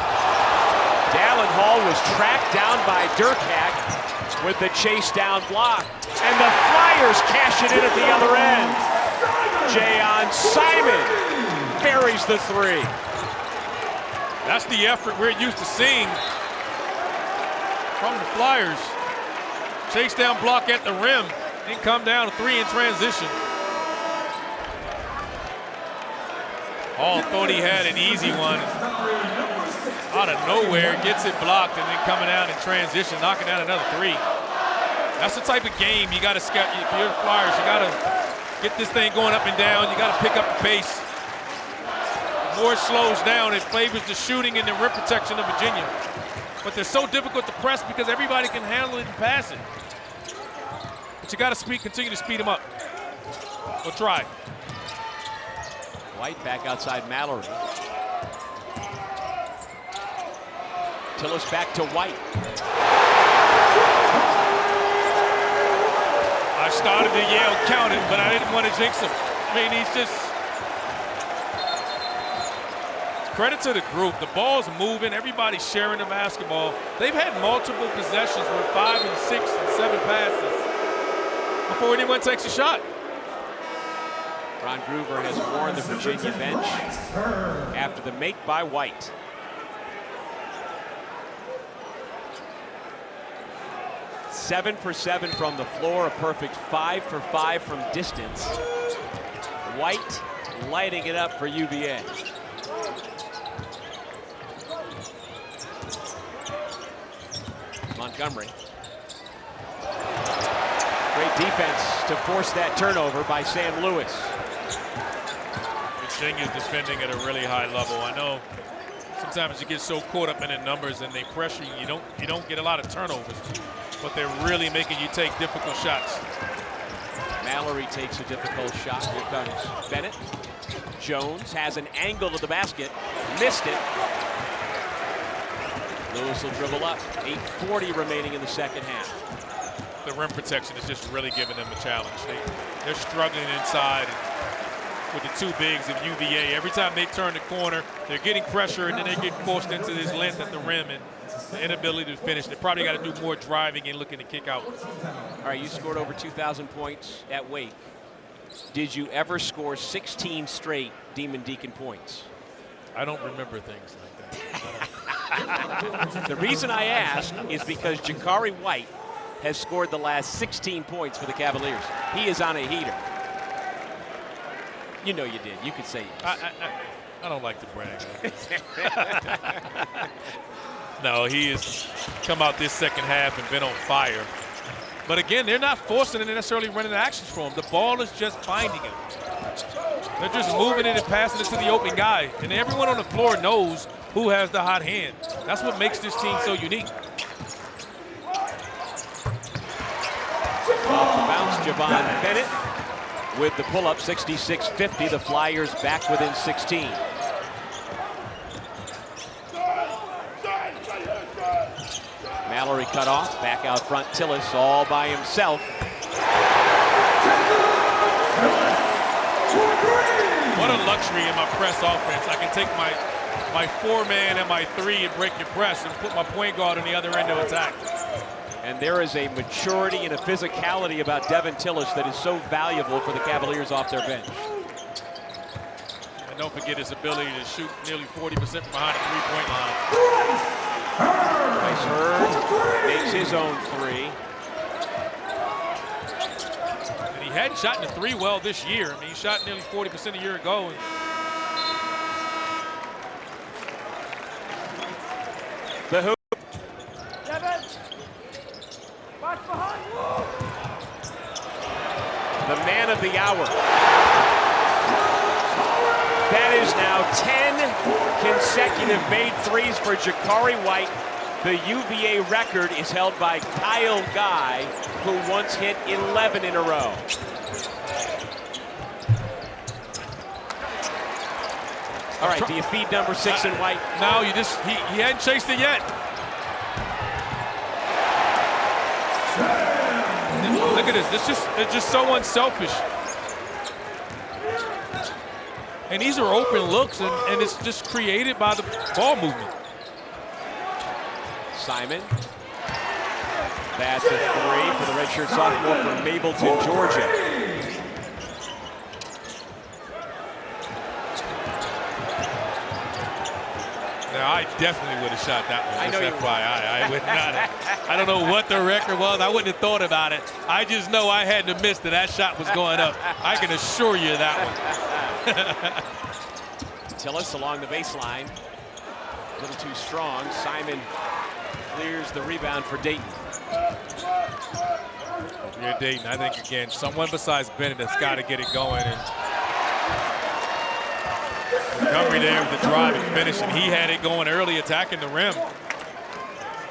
Dallin Hall was tracked down by Durkat with the chase down block. And the Flyers cash it in at the other end. Jayon Simon buries the 3. That's the effort we're used to seeing from the Flyers. Chase down block at the rim, then come down 3 in transition. Hall thought he had an easy one. Out of nowhere, gets it blocked, and then coming out in transition, knocking down another three. That's the type of game you got to scout. If you're the Flyers, you got to get this thing going up and down. You got to pick up the pace. The more it slows down, it favors the shooting and the rim protection of Virginia. But they're so difficult to press because everybody can handle it and pass it. But you got to continue to speed them up. Or try. White back outside Mallory. Tillis back to White. I started to yell count it, but I didn't want to jinx him. I mean, he's just... Credit to the group. The ball's moving. Everybody's sharing the basketball. They've had multiple possessions with 5 and 6 and 7 passes before anyone takes a shot. Ron Groover has warned the Virginia bench after the make by White. Seven for 7 from the floor, a perfect 5 for 5 from distance. White lighting it up for UVA. Montgomery. Great defense to force that turnover by Sam Lewis. Virginia's defending at a really high level. I know sometimes you get so caught up in the numbers and they pressure you. You don't get a lot of turnovers, but they're really making you take difficult shots. Mallory takes a difficult shot. Here comes Bennett. Jones has an angle to the basket. Missed it. Lewis will dribble up. 8:40 remaining in the second half. The rim protection is just really giving them a challenge. They're struggling inside with the two bigs of UVA. Every time they turn the corner, they're getting pressure, and then they get forced into this length at the rim and the inability to finish. They probably got to do more driving and looking to kick out. All right, you scored over 2,000 points at Wake. Did you ever score 16 straight Demon Deacon points? I don't remember things like that. The reason I ask is because Jacari White has scored the last 16 points for the Cavaliers. He is on a heater. You know you did. You could say yes. I don't like to brag. No, he has come out this second half and been on fire. But again, they're not forcing it and necessarily running actions for him. The ball is just finding him. They're just moving it and passing it to the open guy. And everyone on the floor knows who has the hot hand. That's what makes this team so unique. Off the bounce, Javon Bennett with the pull-up, 66-50. The Flyers back within 16. Mallory cut off, back out front, Tillis all by himself. What a luxury in my press offense. I can take my 4-man and my 3 and break your press and put my point guard on the other end to attack. And there is a maturity and a physicality about Devin Tillis that is so valuable for the Cavaliers off their bench. And don't forget his ability to shoot nearly 40% from behind the three-point line. Nice Hurd makes his own 3. And he hadn't shot in the 3 well this year. I mean, he shot nearly 40% a year ago. The hoop. The man of the hour. That is now 10 consecutive made threes for Jacari White. The UVA record is held by Kyle Guy, who once hit 11 in a row. All right, do you feed number 6 in White? No, he hadn't chased it yet. Look at this. It's just so unselfish. And these are open looks, and it's just created by the ball movement. Simon. That's a 3 for the redshirt sophomore from Mableton, Georgia. Now, I definitely would have shot that one. I know you would. I would not have. I don't know what the record was. I wouldn't have thought about it. I just know I had to miss that shot was going up. I can assure you that one. Tillis along the baseline. A little too strong. Simon clears the rebound for Dayton. If you're Dayton, I think, again, someone besides Bennett has got to get it going. And Montgomery there with the drive and finish, and he had it going early, attacking the rim.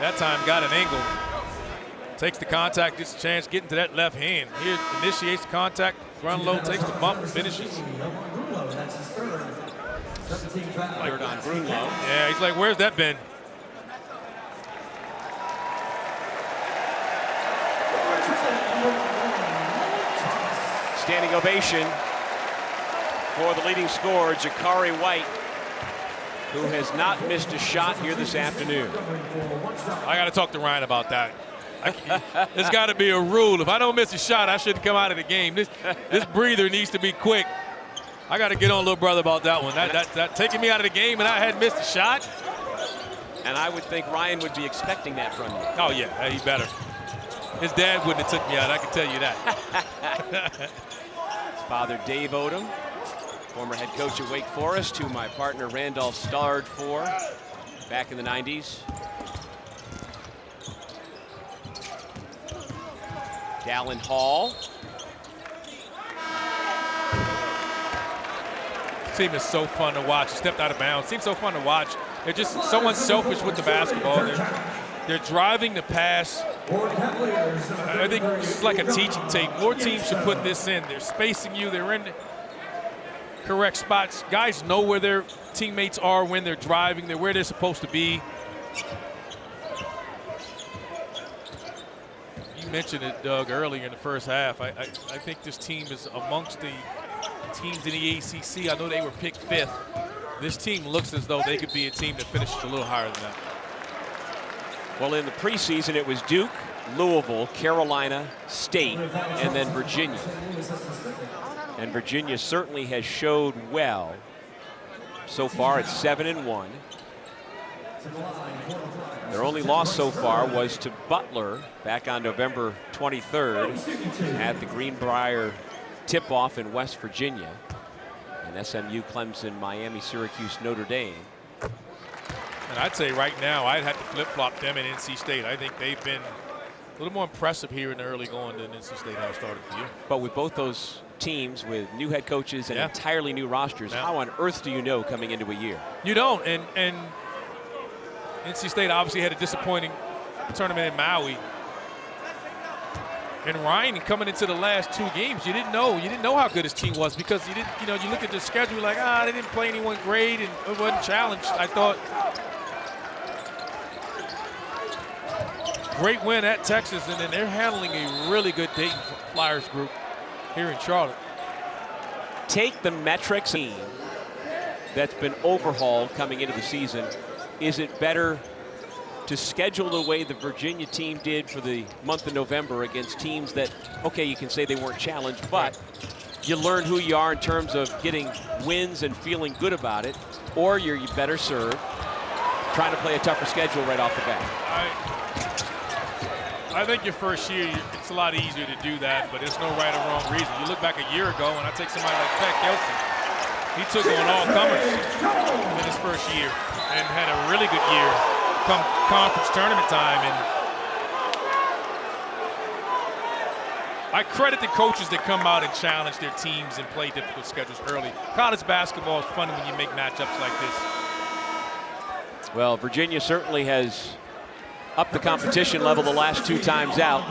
That time got an angle. Takes the contact, gets a chance, getting to that left hand. Here initiates the contact, run low, takes the bump, finishes. Third on Grunlow. Yeah, he's like, where's that been? Standing ovation for the leading scorer, Jacari White, who has not missed a shot here this afternoon. I got to talk to Ryan about that. There's got to be a rule. If I don't miss a shot, I shouldn't come out of the game. This breather needs to be quick. I got to get on little brother about that one. That taking me out of the game and I had missed a shot. And I would think Ryan would be expecting that from you. Oh, yeah, he better. His dad wouldn't have took me out, I can tell you that. His father, Dave Odom, former head coach at Wake Forest, who my partner Randolph starred for back in the 90s. Dallin Hall. This team is so fun to watch. Stepped out of bounds. Seems so fun to watch. They're just so unselfish with the basketball. They're driving the pass. I think it's like a teaching tape. More teams should put this in. They're spacing you. They're in the correct spots. Guys know where their teammates are when they're driving. They're where they're supposed to be. You mentioned it, Doug, earlier in the first half. I think this team is amongst the teams in the ACC. I know they were picked 5th. This team looks as though they could be a team that finishes a little higher than that. Well, in the preseason, it was Duke, Louisville, Carolina, State, and then Virginia. And Virginia certainly has showed well. So far, it's 7-1. Their only loss so far was to Butler back on November 23rd at the Greenbrier tip-off in West Virginia. And SMU, Clemson, Miami, Syracuse, Notre Dame. And I'd say right now, I'd have to flip-flop them at NC State. I think they've been a little more impressive here in the early going than NC State has started the year. But with both those teams with new head coaches and entirely new rosters, how on earth do you know coming into a year? You don't. And NC State obviously had a disappointing tournament in Maui. And Ryan, coming into the last 2 games, you didn't know how good his team was because you look at the schedule like, they didn't play anyone great and it wasn't challenged. I thought great win at Texas, and then they're handling a really good Dayton Flyers group here in Charlotte. Take the metrics team that's been overhauled coming into the season. Is it better to schedule the way the Virginia team did for the month of November against teams that, okay, you can say they weren't challenged, but you learn who you are in terms of getting wins and feeling good about it, or you're better served trying to play a tougher schedule right off the bat? I think your first year, it's a lot easier to do that, but there's no right or wrong reason. You look back a year ago, and I take somebody like Peck Elson. He took on all comers in his first year and had a really good year come conference tournament time. And I credit the coaches that come out and challenge their teams and play difficult schedules early. College basketball is fun when you make matchups like this. Well, Virginia certainly has upped the competition level the last 2 times out.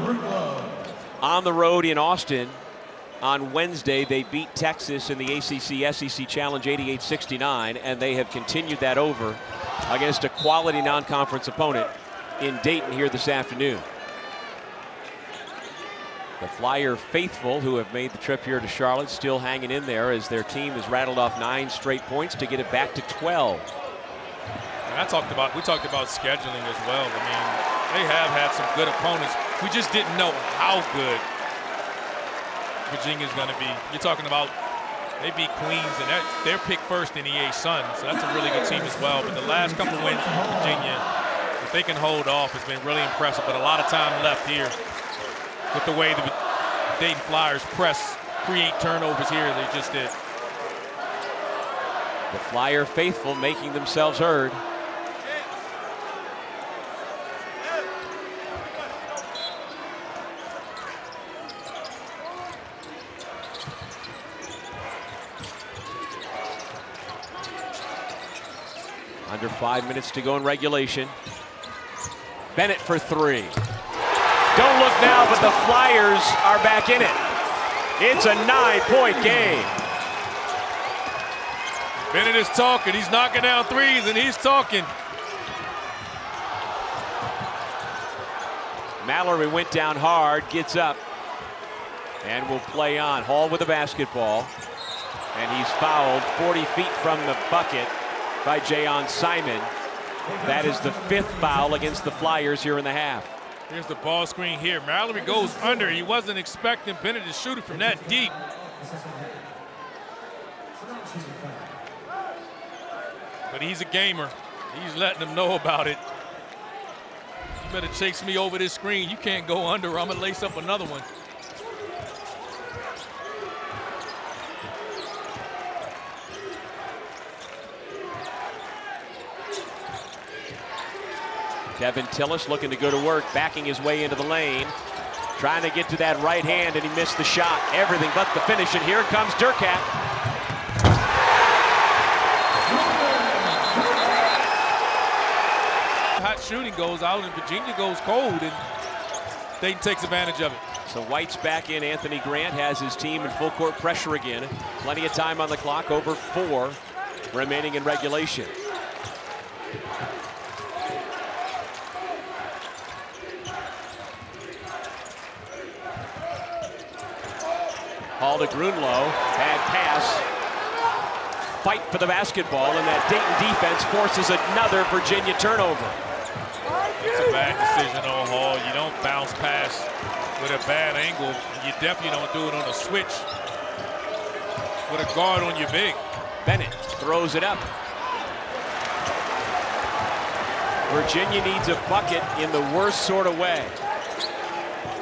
On the road in Austin on Wednesday, they beat Texas in the ACC SEC Challenge 88-69, and they have continued that over against a quality non-conference opponent in Dayton here this afternoon. The Flyer faithful who have made the trip here to Charlotte still hanging in there as their team has rattled off 9 straight points to get it back to 12. And we talked about scheduling as well. I mean, they have had some good opponents. We just didn't know how good Virginia's going to be. You're talking about they beat Queens, and they're picked first in EA Sun, so that's a really good team as well. But the last couple wins for Virginia, if they can hold off, has been really impressive. But a lot of time left here with the way the Dayton Flyers press, create turnovers here. They just did. The Flyer faithful making themselves heard. Under 5 minutes to go in regulation. Bennett for three. Don't look now, but the Flyers are back in it. It's a 9-point game. Bennett is talking. He's knocking down threes, and he's talking. Mallory went down hard, gets up, and will play on. Hall with the basketball, and he's fouled 40 feet from the bucket by Jayon Simon. That is the 5th foul against the Flyers here in the half. Here's the ball screen here. Mallory goes under. He wasn't expecting Bennett to shoot it from that deep. But he's a gamer. He's letting them know about it. You better chase me over this screen. You can't go under. I'm going to lace up another one. Devin Tillis looking to go to work, backing his way into the lane, trying to get to that right hand, and he missed the shot. Everything but the finish, and here comes Durkat. Hot shooting goes out, and Virginia goes cold, and Dayton takes advantage of it. So White's back in. Anthony Grant has his team in full court pressure again. Plenty of time on the clock, over 4 remaining in regulation. Hall to Grunlow, bad pass. Fight for the basketball, and that Dayton defense forces another Virginia turnover. It's a bad decision on Hall. You don't bounce pass with a bad angle. You definitely don't do it on a switch with a guard on your big. Bennett throws it up. Virginia needs a bucket in the worst sort of way.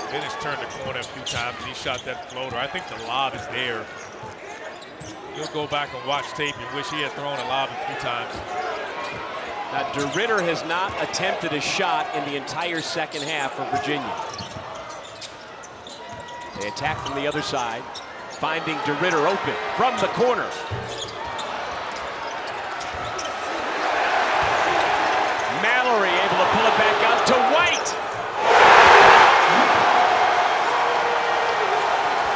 Bennett's turned the corner a few times, and he shot that floater. I think the lob is there. He'll go back and watch tape and wish he had thrown a lob a few times. Now, De Ridder has not attempted a shot in the entire second half for Virginia. They attack from the other side, finding De Ridder open from the corner. Mallory able to pull it back out to White.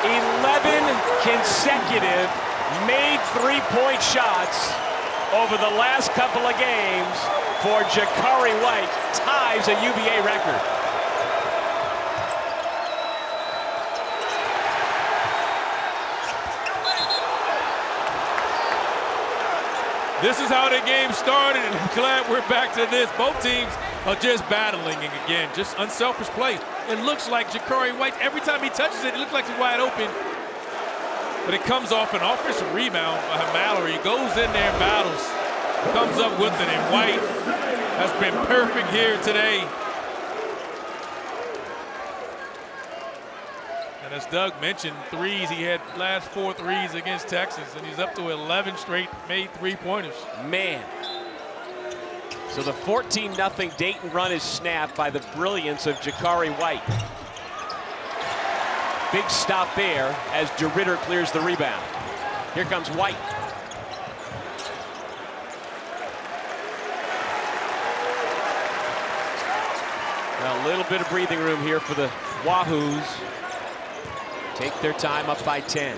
11 consecutive made three-point shots over the last couple of games for Jacari White, ties a UVA record. This is how the game started, and I'm glad we're back to this. Both teams are just battling, and again, just unselfish play. It looks like Jacari White, every time he touches it, it looks like he's wide open. But it comes off an offensive rebound by Mallory. Goes in there and battles. Comes up with it, and White has been perfect here today. And as Doug mentioned, threes, he had last 4 threes against Texas, and he's up to 11 straight made three-pointers. Man. So the 14-0 Dayton run is snapped by the brilliance of Jacari White. Big stop there as De Ridder clears the rebound. Here comes White. Now a little bit of breathing room here for the Wahoos. Take their time, up by 10.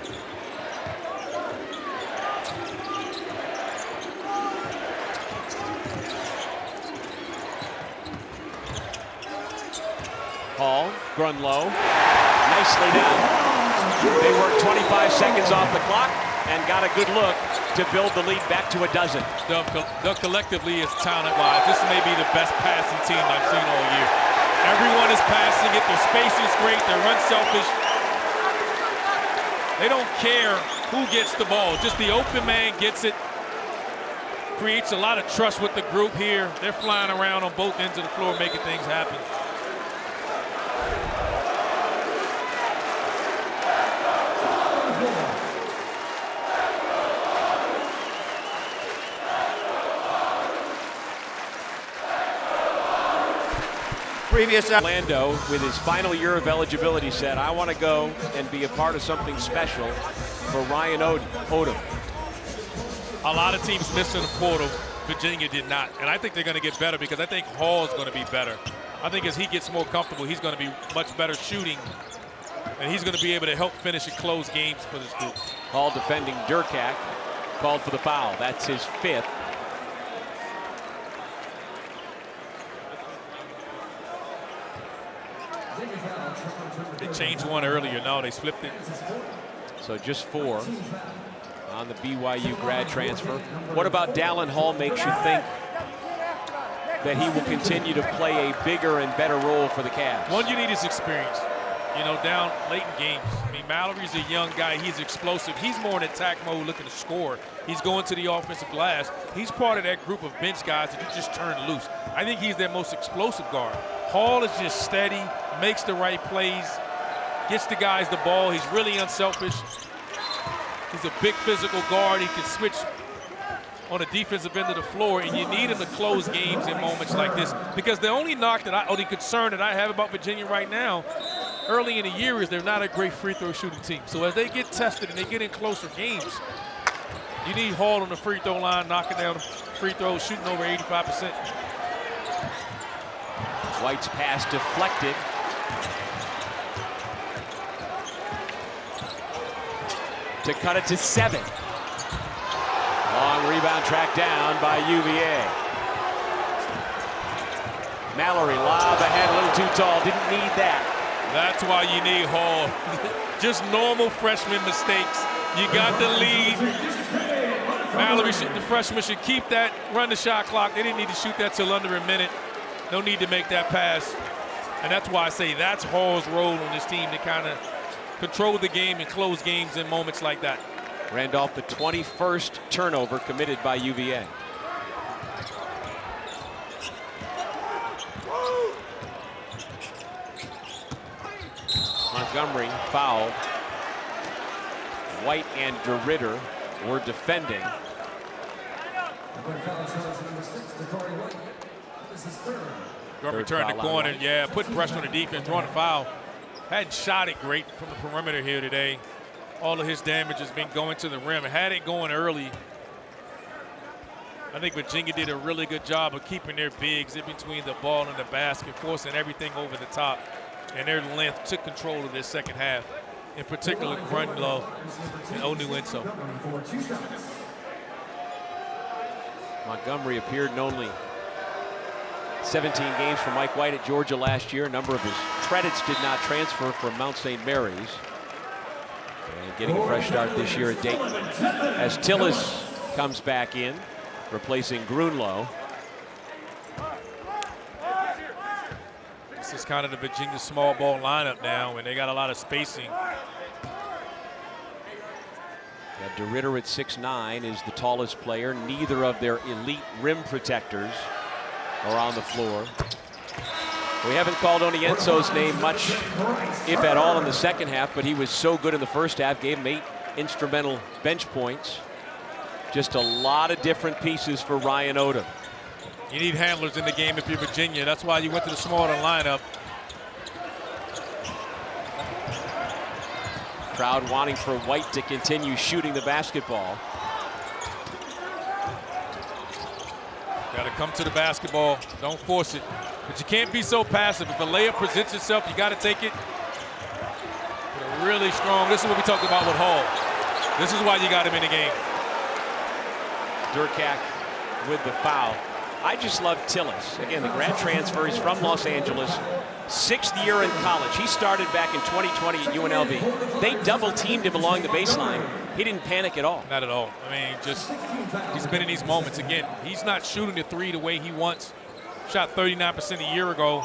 Hall, Grunlow, nicely done. They worked 25 seconds off the clock and got a good look to build the lead back to a dozen. Doug collectively is talent-wise. This may be the best passing team I've seen all year. Everyone is passing it. Their spacing's great. They're unselfish. They don't care who gets the ball. Just the open man gets it. Creates a lot of trust with the group here. They're flying around on both ends of the floor, making things happen. Previous out. Orlando, with his final year of eligibility, said, I want to go and be a part of something special for Ryan Odom. A lot of teams missed in the portal. Virginia did not. And I think they're going to get better because I think Hall's going to be better. I think as he gets more comfortable, he's going to be much better shooting. And he's going to be able to help finish and close games for this group. Hall defending Durkak, called for the foul. That's his 5th. They changed one earlier. No, they flipped it. So just 4 on the BYU grad transfer. What about Dallin Hall makes you think that he will continue to play a bigger and better role for the Cavs? One, you need his experience. You know, down late in games. I mean, Mallory's a young guy. He's explosive. He's more in attack mode looking to score. He's going to the offensive glass. He's part of that group of bench guys that you just turn loose. I think he's their most explosive guard. Hall is just steady, makes the right plays, gets the guys the ball. He's really unselfish. He's a big physical guard. He can switch on the defensive end of the floor, and you need him to close games in moments like this. Because the only concern that I have about Virginia right now, early in the year, is they're not a great free throw shooting team. So as they get tested and they get in closer games, you need Hall on the free throw line, knocking down free throws, shooting over 85%. White's pass deflected. To cut it to 7. Long rebound tracked down by UVA. Mallory lob ahead, a little too tall, didn't need that. That's why you need Hall. Just normal freshman mistakes. You got the lead. Mallory, the freshman, should keep that, run the shot clock. They didn't need to shoot that till under a minute. No need to make that pass. And that's why I say that's Hall's role on this team, to kind of control the game and close games in moments like that. Randolph, the 21st turnover committed by UVA. Montgomery fouled. White and De Ridder were defending. Montgomery turned the corner, yeah, putting pressure on the defense, throwing a foul. Hadn't shot it great from the perimeter here today. All of his damage has been going to the rim. Had it going early, I think Virginia did a really good job of keeping their bigs in between the ball and the basket, forcing everything over the top. And their length took control of this second half, in particular Grunlow and Onuenso. Montgomery appeared in only 17 games for Mike White at Georgia last year. A number of his credits did not transfer from Mount St. Mary's. And getting a fresh start this year at Dayton. As Tillis comes back in, replacing Grunlow. This is kind of the Virginia small ball lineup now, and they got a lot of spacing. De Ridder at 6'9" is the tallest player. Neither of their elite rim protectors are on the floor. We haven't called Onuenso's name much, if at all, in the second half, but he was so good in the first half, gave him 8 instrumental bench points. Just a lot of different pieces for Ryan Odom. You need handlers in the game if you're Virginia. That's why you went to the smaller lineup. Crowd wanting for White to continue shooting the basketball. Got to come to the basketball. Don't force it. But you can't be so passive. If a layup presents itself, you got to take it. But a really strong. This is what we talked about with Hall. This is why you got him in the game. Durkak with the foul. I just love Tillis. Again, the grad transfer. He's from Los Angeles. 6th year in college. He started back in 2020 at UNLV. They double teamed him along the baseline. He didn't panic at all. Not at all. I mean, just he's been in these moments. Again, he's not shooting the 3 the way he wants. Shot 39% a year ago.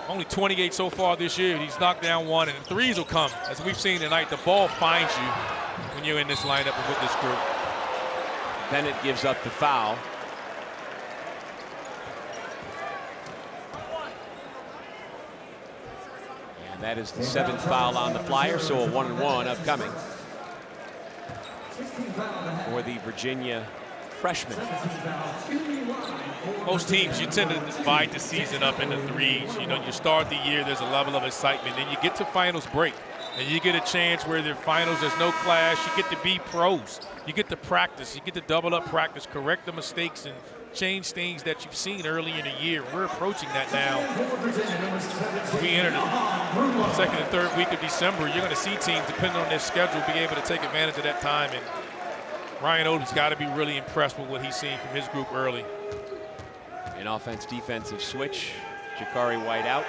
Only 28 so far this year. He's knocked down 1, and the 3s will come. As we've seen tonight, the ball finds you when you're in this lineup and with this group. Bennett gives up the foul. And that is the 7th foul on the Flyers, so a 1-and-1 upcoming for the Virginia freshman. Most teams, you tend to divide the season up into threes. You know, you start the year, there's a level of excitement. Then you get to finals break, and you get a chance where the finals, there's no clash. You get to be pros. You get to practice. You get to double up practice, correct the mistakes, and change things that you've seen early in the year. We're approaching that now. As we enter the second and third week of December, you're going to see teams, depending on their schedule, be able to take advantage of that time. And Ryan Odom's got to be really impressed with what he's seen from his group early. An offense-defensive switch. Jacari White out.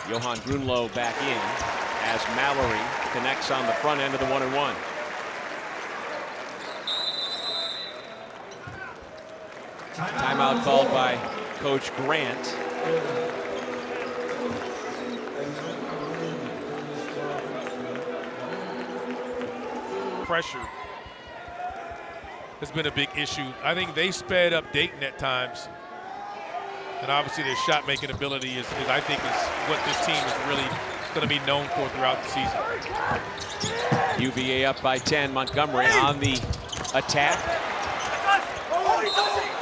Johan Grunlow back in as Mallory connects on the front end of the 1-and-1. Timeout called by Coach Grant. Pressure has been a big issue. I think they sped up Dayton at times. And obviously their shot making ability is I think is what this team is really going to be known for throughout the season. UVA up by 10. Montgomery on the attack.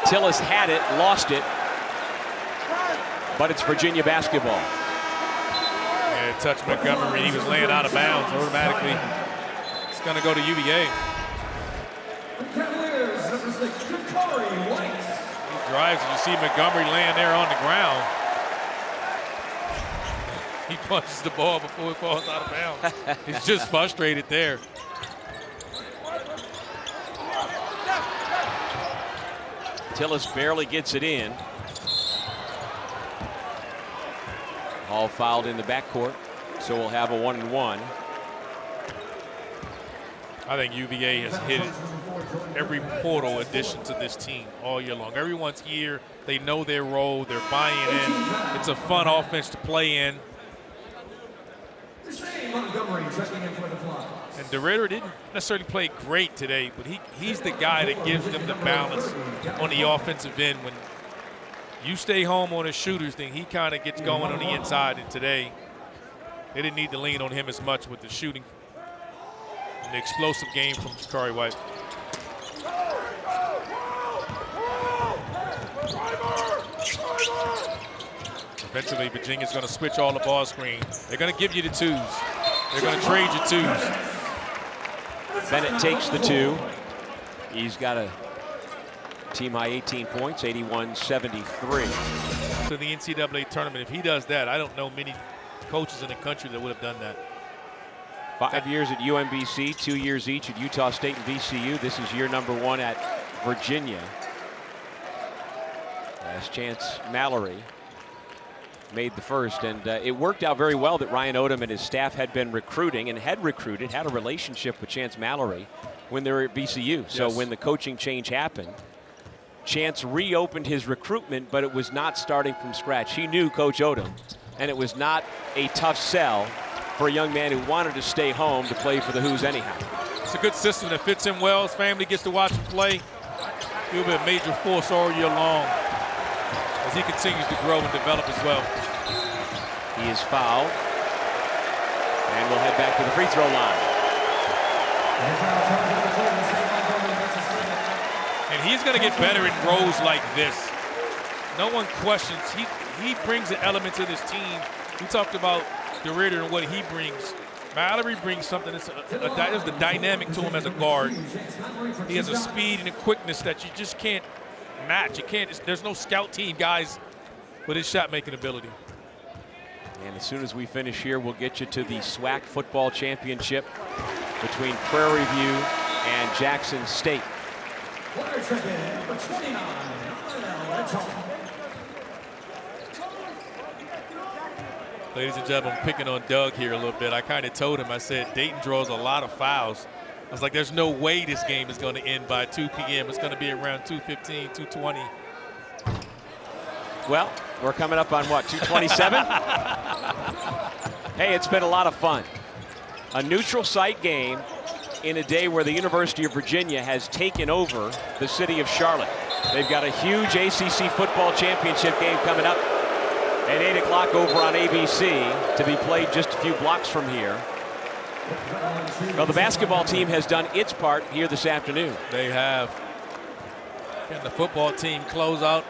Tillis had it, lost it, but it's Virginia basketball. Yeah, touch Montgomery. He was laying out of bounds. Automatically, it's going to go to UVA. He drives, and you see Montgomery laying there on the ground. He punches the ball before it falls out of bounds. He's just frustrated there. Tillis barely gets it in. All fouled in the backcourt, so we'll have a 1-and-1. I think UVA has hit every portal addition to this team all year long. Everyone's here. They know their role. They're buying in. It's a fun offense to play in. And De Ridder didn't necessarily play great today, but he's the guy that gives them the balance on the offensive end. When you stay home on a shooter's thing, he kind of gets going on the inside. And today, they didn't need to lean on him as much with the shooting. An explosive game from Jacari White. Eventually, Virginia's going to switch all the ball screen. They're going to give you the twos. They're going to trade you twos. Bennett takes the two. He's got a team-high 18 points, 81-73. To the NCAA tournament, if he does that, I don't know many coaches in the country that would have done that. 5 years at UMBC, 2 years each at Utah State and VCU. This is year number 1 at Virginia. As Chance Mallory made the first, and it worked out very well that Ryan Odom and his staff had been recruiting and had a relationship with Chance Mallory when they were at VCU. So when the coaching change happened, Chance reopened his recruitment, but it was not starting from scratch. He knew Coach Odom, and it was not a tough sell for a young man who wanted to stay home to play for the Hoos anyhow. It's a good system that fits him well. His family gets to watch him play. He'll be a major force all year long as he continues to grow and develop as well. He is fouled, and we'll head back to the free throw line. And he's going to get better in roles like this. No one questions. He brings an element to this team. We talked about De Ridder and what he brings. Mallory brings something that's there's the dynamic to him as a guard. He has a speed and a quickness that you just can't match. There's no scout team guys with his shot making ability. And as soon as we finish here, we'll get you to the SWAC football championship between Prairie View and Jackson State. Ladies and gentlemen, I'm picking on Doug here a little bit. I kind of told him, I said, Dayton draws a lot of fouls. I was like, there's no way this game is going to end by 2 p.m. It's going to be around 2:15, 2:20. Well, we're coming up on what, 2:27? Hey, it's been a lot of fun. A neutral site game in a day where the University of Virginia has taken over the city of Charlotte. They've got a huge ACC football championship game coming up at 8 o'clock over on ABC to be played just a few blocks from here. Well, the basketball team has done its part here this afternoon. They have. Can the football team close out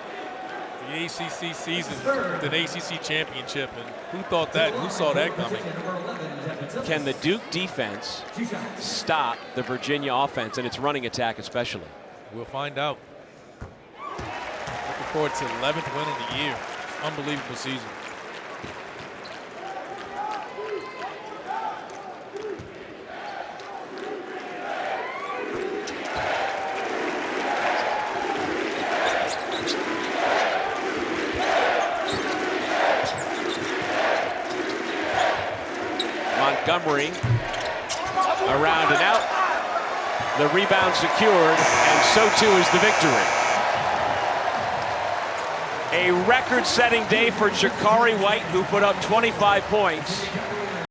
the ACC season with an ACC championship? And who thought that? Who saw that coming? Can the Duke defense stop the Virginia offense and its running attack especially? We'll find out. Looking forward to 11th win of the year. Unbelievable season. Montgomery around and out. The rebound secured, and so too is the victory. A record-setting day for Jacari White, who put up 25 points.